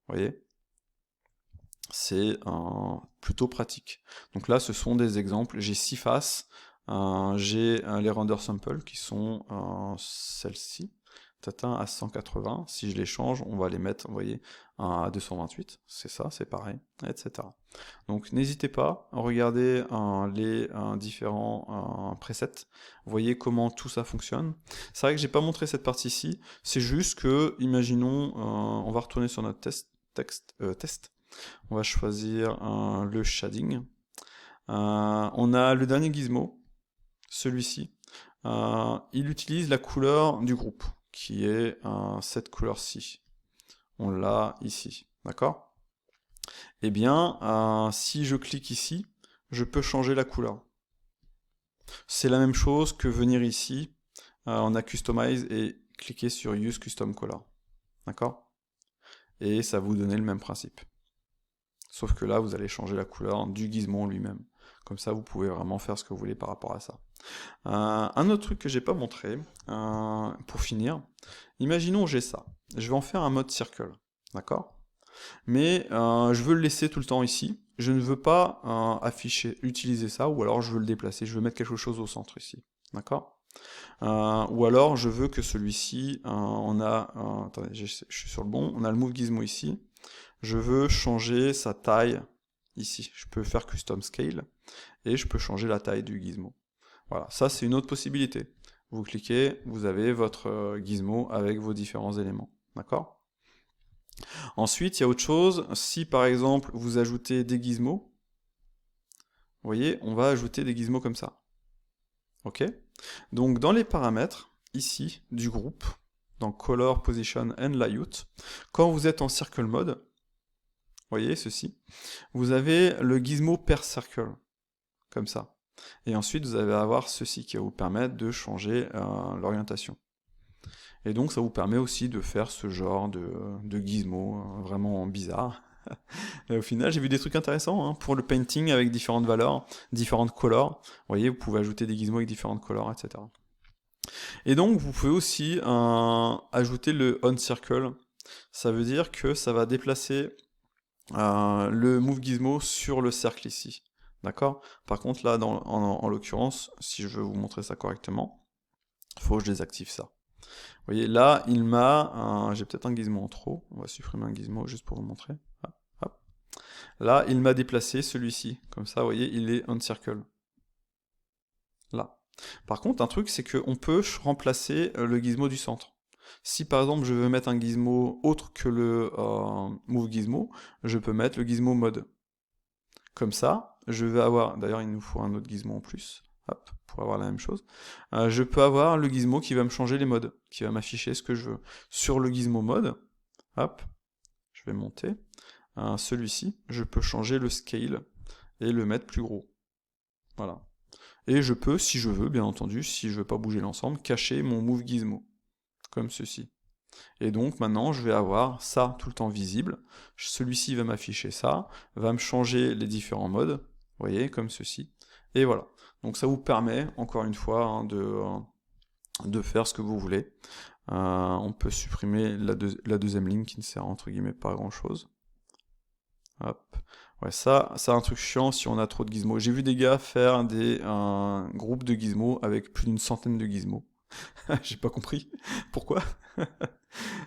Vous voyez? C'est plutôt pratique. Donc là ce sont des exemples, j'ai 6 faces, J'ai les render samples qui sont celles-ci, à 180. Si je les change, on va les mettre, vous voyez, à 228. C'est ça, c'est pareil, etc. Donc n'hésitez pas à regarder les différents presets. Vous voyez comment tout ça fonctionne. C'est vrai que j'ai pas montré cette partie-ci. C'est juste que, imaginons, on va retourner sur notre test. On va choisir le shading. On a le dernier gizmo, celui-ci. Il utilise la couleur du groupe, qui est cette couleur-ci. On l'a ici, d'accord? Eh bien, si je clique ici, je peux changer la couleur. C'est la même chose que venir ici, on a Customize et cliquer sur Use Custom Color. D'accord? Et ça va vous donner le même principe. Sauf que là, vous allez changer la couleur du gizmo lui-même. Comme ça, vous pouvez vraiment faire ce que vous voulez par rapport à ça. Un autre truc que j'ai pas montré, pour finir, imaginons j'ai ça. Je vais en faire un mode circle, d'accord? Mais je veux le laisser tout le temps ici. Je ne veux pas utiliser ça, ou alors je veux le déplacer. Je veux mettre quelque chose au centre ici, d'accord? Ou alors je veux que celui-ci, attendez, je suis sur le bon, on a le Move Gizmo ici. Je veux changer sa taille ici. Je peux faire Custom Scale, et je peux changer la taille du gizmo. Voilà, ça c'est une autre possibilité. Vous cliquez, vous avez votre gizmo avec vos différents éléments. D'accord? Ensuite, il y a autre chose. Si par exemple vous ajoutez des gizmos, vous voyez, on va ajouter des gizmos comme ça. Ok? Donc dans les paramètres, ici, du groupe, dans Color, Position and Layout, quand vous êtes en Circle Mode, vous voyez ceci, vous avez le gizmo per circle, comme ça. Et ensuite, vous allez avoir ceci qui va vous permettre de changer l'orientation. Et donc, ça vous permet aussi de faire ce genre de gizmo vraiment bizarre. Et au final, j'ai vu des trucs intéressants pour le painting avec différentes valeurs, différentes couleurs. Vous voyez, vous pouvez ajouter des gizmos avec différentes couleurs, etc. Et donc, vous pouvez aussi ajouter le on circle. Ça veut dire que ça va déplacer le move gizmo sur le cercle ici. D'accord? Par contre, là, en l'occurrence, si je veux vous montrer ça correctement, il faut que je désactive ça. Vous voyez, là, il m'a... j'ai peut-être un gizmo en trop. On va supprimer un gizmo juste pour vous montrer. Hop, hop. Là, il m'a déplacé celui-ci. Comme ça, vous voyez, il est on circle. Là. Par contre, un truc, c'est qu'on peut remplacer le gizmo du centre. Si par exemple je veux mettre un gizmo autre que le move gizmo, je peux mettre le gizmo mode. Comme ça, je vais avoir, d'ailleurs il nous faut un autre gizmo en plus, hop, pour avoir la même chose. Je peux avoir le gizmo qui va me changer les modes, qui va m'afficher ce que je veux. Sur le gizmo mode, hop, je vais monter, celui-ci, je peux changer le scale et le mettre plus gros. Voilà. Et je peux, si je veux, bien entendu, si je veux pas bouger l'ensemble, cacher mon move gizmo, comme ceci. Et donc maintenant, je vais avoir ça tout le temps visible. Celui-ci va m'afficher ça, va me changer les différents modes, vous voyez, comme ceci. Et voilà. Donc ça vous permet, encore une fois, de faire ce que vous voulez. On peut supprimer la deuxième ligne qui ne sert entre guillemets pas à grand chose. Hop. Ouais, ça c'est un truc chiant si on a trop de gizmos. J'ai vu des gars faire des groupes de gizmos avec plus d'une centaine de gizmos. J'ai pas compris pourquoi.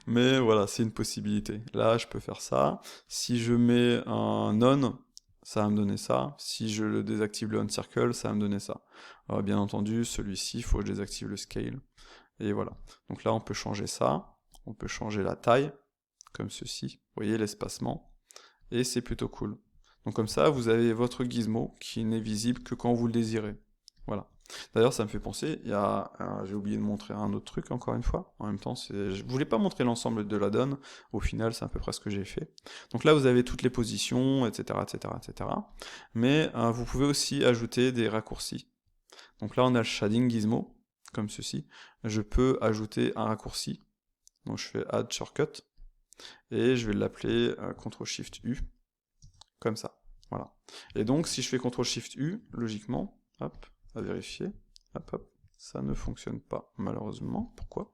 Mais voilà, c'est une possibilité. Là, je peux faire ça. Si je mets un none, ça va me donner ça. Si je le désactive le on circle, ça va me donner ça. Alors, bien entendu, celui-ci, il faut que je désactive le scale. Et voilà. Donc là, on peut changer ça. On peut changer la taille, comme ceci. Vous voyez l'espacement. Et c'est plutôt cool. Donc comme ça, vous avez votre gizmo qui n'est visible que quand vous le désirez. Voilà. D'ailleurs, ça me fait penser, j'ai oublié de montrer un autre truc encore une fois. En même temps, je voulais pas montrer l'ensemble de la donne. Au final, c'est à peu près ce que j'ai fait. Donc là, vous avez toutes les positions, etc., etc., etc. Mais vous pouvez aussi ajouter des raccourcis. Donc là, on a le shading gizmo, comme ceci. Je peux ajouter un raccourci. Donc je fais Add Shortcut et je vais l'appeler CTRL-SHIFT-U, comme ça. Voilà. Et donc, si je fais CTRL-SHIFT-U, logiquement, hop, à vérifier, hop, hop, ça ne fonctionne pas, malheureusement. Pourquoi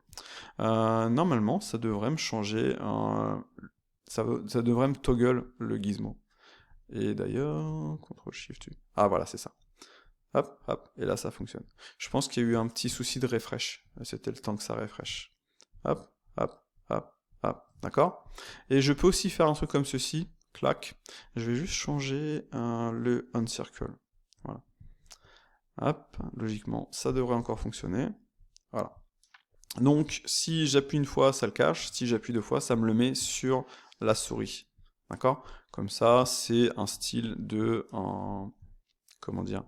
normalement, ça devrait me changer, ça devrait me toggle le gizmo. Et d'ailleurs, CTRL-SHIFT-U. Ah, voilà, c'est ça. hop, hop, et là ça fonctionne. Je pense qu'il y a eu un petit souci de refresh, c'était le temps que ça refresh. Hop, hop, hop, hop, d'accord? Et je peux aussi faire un truc comme ceci, clac, je vais juste changer le uncircle, voilà. Hop, logiquement, ça devrait encore fonctionner, voilà. Donc, si j'appuie une fois, ça le cache, si j'appuie deux fois, ça me le met sur la souris, d'accord? Comme ça, c'est un style de, comment dire,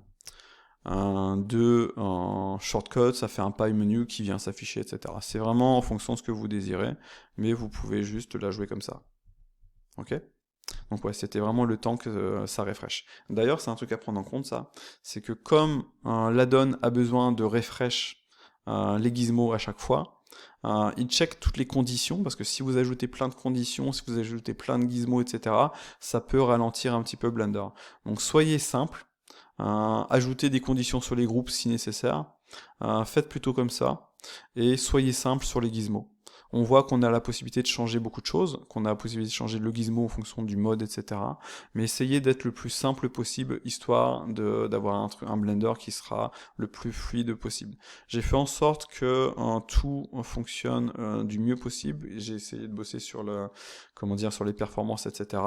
un shortcut, ça fait un pie menu qui vient s'afficher, etc. C'est vraiment en fonction de ce que vous désirez, mais vous pouvez juste la jouer comme ça. Ok? Donc ouais, c'était vraiment le temps que ça refresh. D'ailleurs, c'est un truc à prendre en compte, ça, c'est que comme l'addon a besoin de refresh les gizmos à chaque fois, il check toutes les conditions, parce que si vous ajoutez plein de conditions, si vous ajoutez plein de gizmos, etc., ça peut ralentir un petit peu Blender. Donc soyez simple, ajoutez des conditions sur les groupes si nécessaire, faites plutôt comme ça, et soyez simple sur les gizmos. On voit qu'on a la possibilité de changer beaucoup de choses, qu'on a la possibilité de changer le gizmo en fonction du mode, etc. Mais essayez d'être le plus simple possible, histoire d'avoir un Blender qui sera le plus fluide possible. J'ai fait en sorte que tout fonctionne du mieux possible, j'ai essayé de bosser sur sur les performances, etc.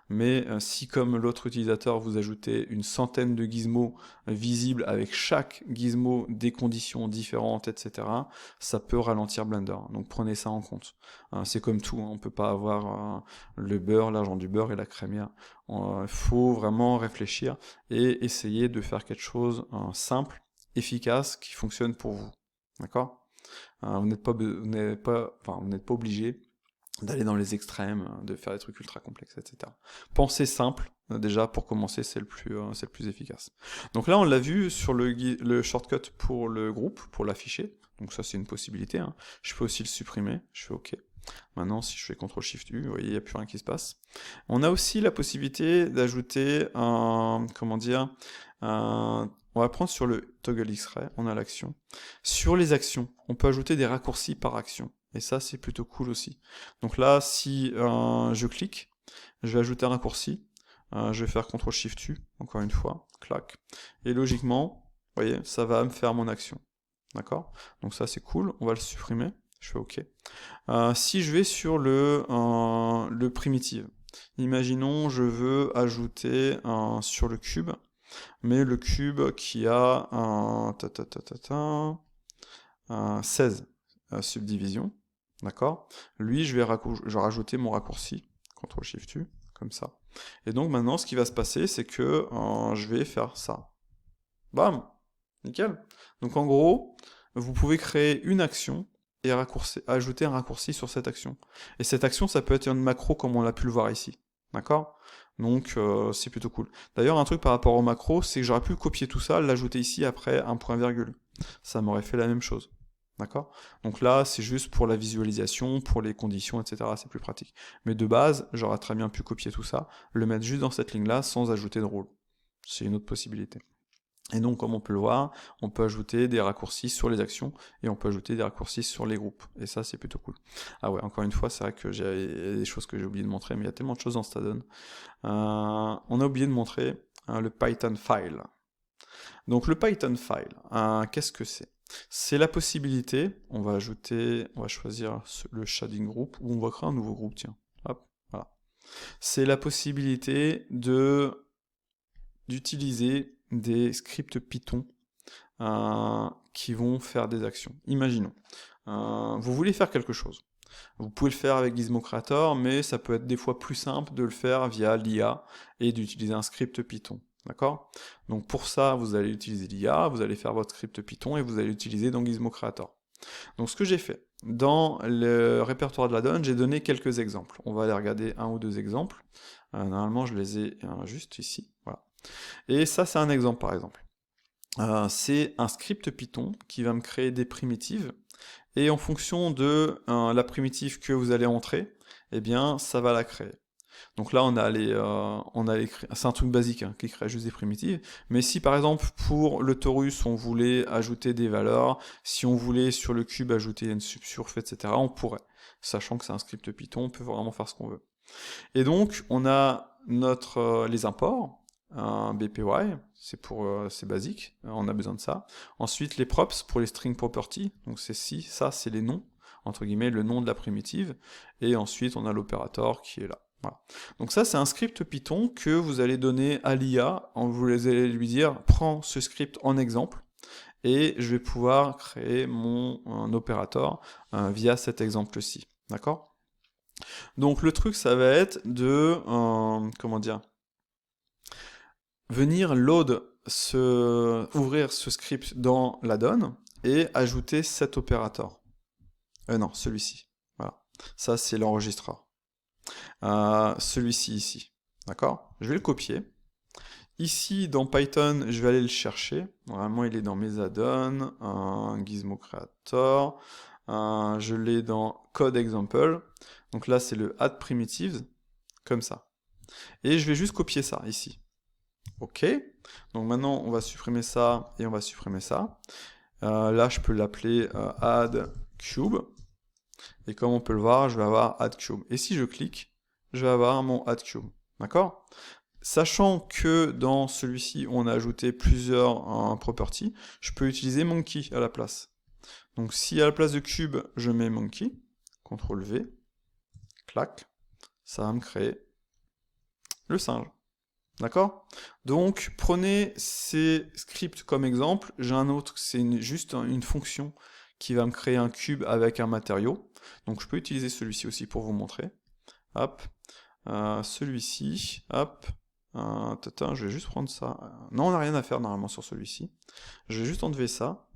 Mais si, comme l'autre utilisateur, vous ajoutez une centaine de gizmos visibles avec chaque gizmo des conditions différentes, etc., ça peut ralentir Blender. Donc prenez ça en compte. C'est comme tout, on peut pas avoir le beurre, l'argent du beurre et la crémière. Il faut vraiment réfléchir et essayer de faire quelque chose simple, efficace, qui fonctionne pour vous. D'accord? Vous n'êtes pas obligé d'aller dans les extrêmes, de faire des trucs ultra complexes, etc. Pensez simple, déjà, pour commencer, c'est le plus efficace. Donc là, on l'a vu sur le shortcut pour le groupe, pour l'afficher. Donc ça, c'est une possibilité. Hein. Je peux aussi le supprimer. Je fais OK. Maintenant, si je fais CTRL-SHIFT-U, vous voyez, il n'y a plus rien qui se passe. On a aussi la possibilité d'ajouter on va prendre sur le toggle X-ray, on a l'action. Sur les actions, on peut ajouter des raccourcis par action. Et ça, c'est plutôt cool aussi. Donc là, si je clique, je vais ajouter un raccourci. Je vais faire CTRL-SHIFT-U, encore une fois, clac. Et logiquement, vous voyez, ça va me faire mon action. D'accord? Donc ça, c'est cool, on va le supprimer. Je fais OK. Si je vais sur le primitive, imaginons je veux ajouter sur le cube, mais le cube qui a 16 subdivisions, d'accord? Lui, je vais rajouter mon raccourci, CTRL-SHIFT-U, comme ça. Et donc maintenant, ce qui va se passer, c'est que je vais faire ça. Bam! Nickel! Donc en gros, vous pouvez créer une action et ajouter un raccourci sur cette action. Et cette action, ça peut être une macro comme on l'a pu le voir ici. D'accord? Donc c'est plutôt cool. D'ailleurs, un truc par rapport au macro, c'est que j'aurais pu copier tout ça, l'ajouter ici après un point virgule. Ça m'aurait fait la même chose. D'accord? Donc là, c'est juste pour la visualisation, pour les conditions, etc. C'est plus pratique. Mais de base, j'aurais très bien pu copier tout ça, le mettre juste dans cette ligne-là sans ajouter de rôle. C'est une autre possibilité. Et donc, comme on peut le voir, on peut ajouter des raccourcis sur les actions et on peut ajouter des raccourcis sur les groupes. Et ça, c'est plutôt cool. Ah ouais, encore une fois, c'est vrai que j'ai des choses que j'ai oublié de montrer, mais il y a tellement de choses dans cet add-on. On a oublié de montrer le Python file. Donc, le Python file, qu'est-ce que c'est? C'est la possibilité, on va choisir le shading group, ou on va créer un nouveau groupe, tiens. Hop, voilà. C'est la possibilité d'utiliser des scripts Python qui vont faire des actions. Imaginons, vous voulez faire quelque chose. Vous pouvez le faire avec Gizmo Creator, mais ça peut être des fois plus simple de le faire via l'IA et d'utiliser un script Python. D'accord? Donc pour ça, vous allez utiliser l'IA, vous allez faire votre script Python et vous allez l'utiliser dans Gizmo Creator. Donc ce que j'ai fait, dans le répertoire de l'addon, j'ai donné quelques exemples. On va aller regarder un ou deux exemples. Normalement, je les ai juste ici. Voilà. Et ça, c'est un exemple, par exemple. C'est un script Python qui va me créer des primitives, et en fonction de la primitive que vous allez entrer, eh bien, ça va la créer. Donc là, c'est un truc basique qui crée juste des primitives, mais si par exemple pour le torus on voulait ajouter des valeurs, si on voulait sur le cube ajouter une subsurf, etc., on pourrait, sachant que c'est un script Python, on peut vraiment faire ce qu'on veut. Et donc, on a les imports, un BPY, c'est basique, on a besoin de ça. Ensuite, les props pour les string property, donc ça c'est les noms, entre guillemets, le nom de la primitive. Et ensuite, on a l'opérateur qui est là. Voilà. Donc ça, c'est un script Python que vous allez donner à l'IA, vous allez lui dire, prends ce script en exemple, et je vais pouvoir créer mon opérateur via cet exemple-ci. D'accord? Donc le truc, ça va être de, comment dire, venir ouvrir ce script dans l'addon et ajouter cet opérateur. Non, celui-ci. Voilà. Ça, c'est l'enregistreur. Celui-ci ici. D'accord? Je vais le copier. Ici, dans Python, je vais aller le chercher. Normalement, il est dans mes add-ons, Gizmo Creator. Je l'ai dans Code Example. Donc là, c'est le add primitives, comme ça. Et je vais juste copier ça, ici. OK. Donc maintenant, on va supprimer ça et on va supprimer ça. Là, je peux l'appeler add cube. Et comme on peut le voir, je vais avoir add cube. Et si je clique, je vais avoir mon add cube. D'accord? Sachant que dans celui-ci, on a ajouté plusieurs properties, je peux utiliser monkey à la place. Donc si à la place de cube, je mets monkey, CTRL V, clac, ça va me créer le singe. D'accord? Donc prenez ces scripts comme exemple. J'ai un autre, c'est juste une fonction qui va me créer un cube avec un matériau. Donc je peux utiliser celui-ci aussi pour vous montrer. Hop, celui-ci, hop. Je vais juste prendre ça. Non, on n'a rien à faire normalement sur celui-ci. Je vais juste enlever ça.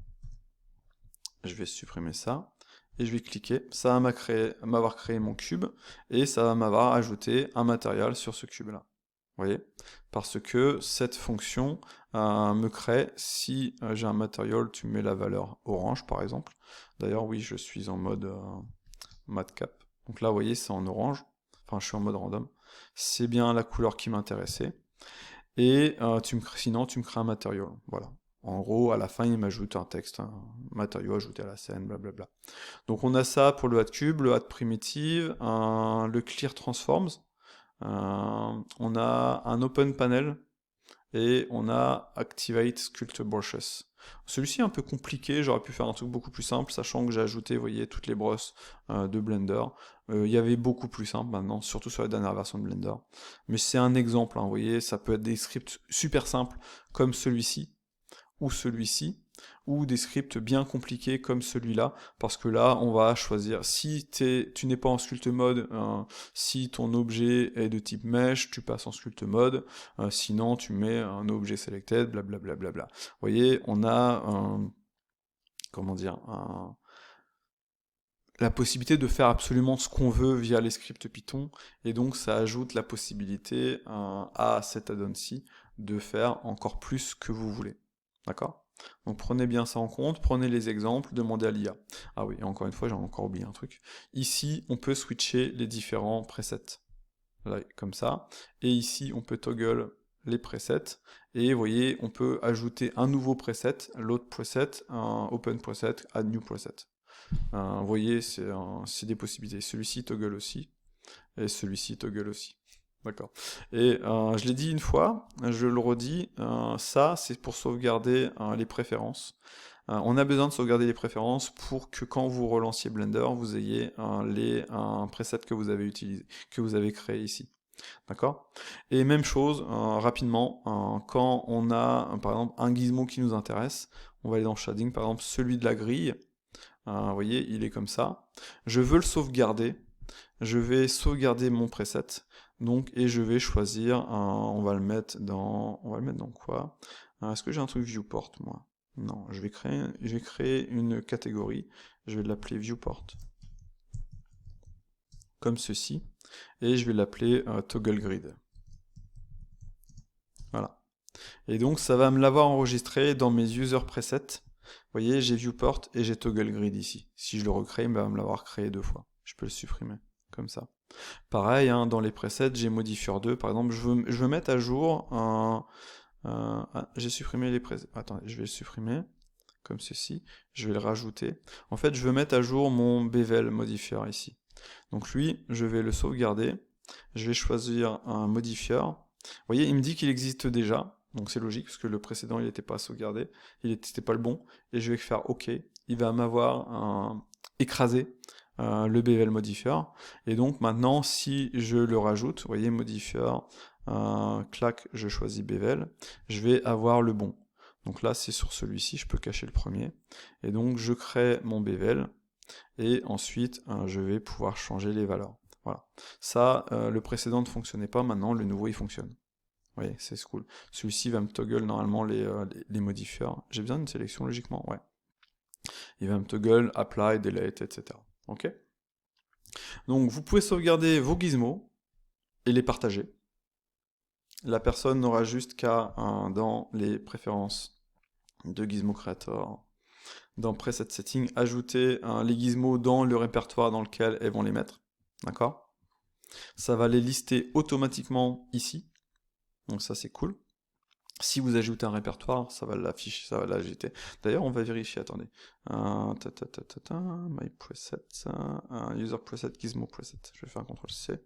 Je vais supprimer ça. Et je vais cliquer. Ça va m'avoir créé mon cube. Et ça va m'avoir ajouté un matériel sur ce cube-là. Vous voyez? Parce que cette fonction me crée, si j'ai un matériel, tu mets la valeur orange par exemple. D'ailleurs, oui, je suis en mode matcap. Donc là, vous voyez, c'est en orange. Enfin, je suis en mode random. C'est bien la couleur qui m'intéressait. Et sinon, tu me crées un matériau. Voilà. En gros, à la fin, il m'ajoute un texte, un matériau ajouté à la scène, blablabla. Donc on a ça pour le add cube, le add primitive, le clear transforms. On a un open panel et on a activate sculpt brushes. Celui-ci est un peu compliqué, j'aurais pu faire un truc beaucoup plus simple, sachant que j'ai ajouté, vous voyez, toutes les brosses de Blender. Il y avait beaucoup plus simple maintenant, surtout sur la dernière version de Blender. Mais c'est un exemple, hein, vous voyez, ça peut être des scripts super simples, comme celui-ci, ou des scripts bien compliqués comme celui-là, parce que là, on va choisir, si tu n'es pas en sculpt mode, si ton objet est de type mesh, tu passes en sculpt mode, sinon tu mets un objet selected, blablabla. Vous voyez, on a, comment dire, la possibilité de faire absolument ce qu'on veut via les scripts Python, et donc ça ajoute la possibilité à cet add-on-ci de faire encore plus que vous voulez. D'accord? Donc prenez bien ça en compte, prenez les exemples, demandez à l'IA. Ah oui, et encore une fois, j'ai encore oublié un truc. Ici, on peut switcher les différents presets. Là, comme ça. Et ici, on peut toggle les presets. Et vous voyez, on peut ajouter un nouveau preset, l'autre preset, un open preset, add new preset. Vous voyez, c'est des possibilités. Celui-ci toggle aussi. Et celui-ci toggle aussi. D'accord. Et je l'ai dit une fois, je le redis, ça c'est pour sauvegarder les préférences. On a besoin de sauvegarder les préférences pour que quand vous relanciez Blender, vous ayez les presets que vous avez utilisés, que vous avez créés ici. D'accord? Et même chose, rapidement, quand on a par exemple un gizmo qui nous intéresse, on va aller dans Shading, par exemple celui de la grille, vous voyez, il est comme ça. Je veux le sauvegarder, je vais sauvegarder mon preset. Donc, et je vais choisir, on va le mettre dans quoi? Est-ce que j'ai un truc viewport, moi? Non, je vais créer une catégorie, je vais l'appeler viewport, comme ceci, et je vais l'appeler toggle grid. Voilà. Et donc, ça va me l'avoir enregistré dans mes user presets. Vous voyez, j'ai viewport et j'ai toggle grid ici. Si je le recrée, il va me l'avoir créé 2 fois. Je peux le supprimer, comme ça. Pareil, hein, dans les presets, j'ai modifier 2, par exemple, je veux mettre à jour j'ai supprimé les presets. Attendez, je vais le supprimer, comme ceci, je vais le rajouter. En fait, je veux mettre à jour mon bevel modifier ici. Donc lui, je vais le sauvegarder, je vais choisir un modifier, Vous voyez, il me dit qu'il existe déjà, donc c'est logique, parce que le précédent, il n'était pas sauvegardé, c'était pas le bon, et je vais faire OK, il va m'avoir écrasé le bevel modifier, et donc maintenant, si je le rajoute, vous voyez, modifier, clac, je choisis bevel, je vais avoir le bon. Donc là, c'est sur celui-ci, je peux cacher le premier, et donc je crée mon bevel, et ensuite, je vais pouvoir changer les valeurs. Voilà. Ça, le précédent ne fonctionnait pas, maintenant le nouveau il fonctionne. Vous voyez, c'est cool. Celui-ci va me toggle normalement les modifiers. J'ai besoin d'une sélection logiquement, ouais. Il va me toggle, apply, delete, etc. Ok. Donc vous pouvez sauvegarder vos gizmos et les partager. La personne n'aura juste qu'à, dans les préférences de Gizmo Creator, dans Preset Setting, ajouter les gizmos dans le répertoire dans lequel elles vont les mettre. D'accord? Ça va les lister automatiquement ici. Donc ça c'est cool. Si vous ajoutez un répertoire, ça va l'afficher, ça va l'agiter. D'ailleurs, on va vérifier, attendez. My preset, user preset, gizmo preset. Je vais faire un CTRL-C.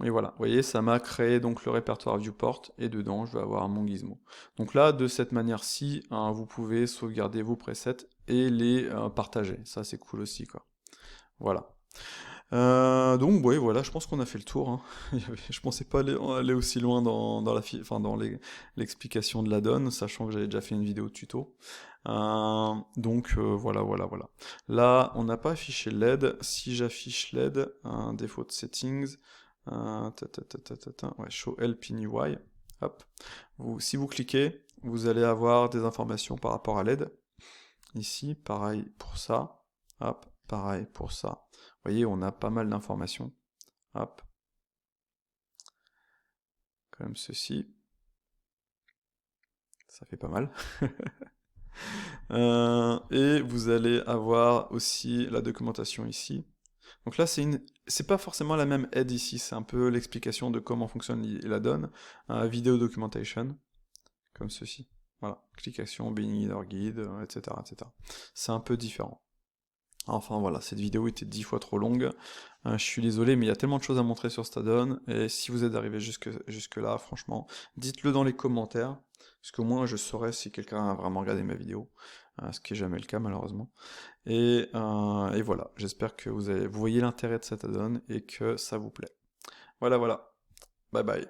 Et voilà, vous voyez, ça m'a créé donc le répertoire viewport, et dedans, je vais avoir mon gizmo. Donc là, de cette manière-ci, vous pouvez sauvegarder vos presets et les partager. Ça, c'est cool aussi, quoi. Voilà. Donc ouais, voilà, je pense qu'on a fait le tour, hein. Je pensais pas aller aussi loin dans l'explication de la donne, sachant que j'avais déjà fait une vidéo tuto. Donc voilà. Là, on n'a pas affiché LED. Si j'affiche LED, défaut de settings, ouais, show help in UI. Hop. Si vous cliquez, vous allez avoir des informations par rapport à LED. Ici, pareil pour ça. Hop, pareil pour ça. Vous voyez, on a pas mal d'informations. Hop. Comme ceci. Ça fait pas mal. Et vous allez avoir aussi la documentation ici. Donc là, c'est pas forcément la même aide ici, c'est un peu l'explication de comment fonctionne la donne. Vidéo documentation, comme ceci. Voilà, clication, beginner guide, etc., etc. C'est un peu différent. Enfin voilà, cette vidéo était 10 fois trop longue, je suis désolé, mais il y a tellement de choses à montrer sur cette add-on, et si vous êtes arrivé jusque là, franchement, dites-le dans les commentaires, parce que moi je saurais si quelqu'un a vraiment regardé ma vidéo, ce qui n'est jamais le cas malheureusement. Et voilà, j'espère que vous voyez l'intérêt de cette add-on, et que ça vous plaît. Voilà, bye bye.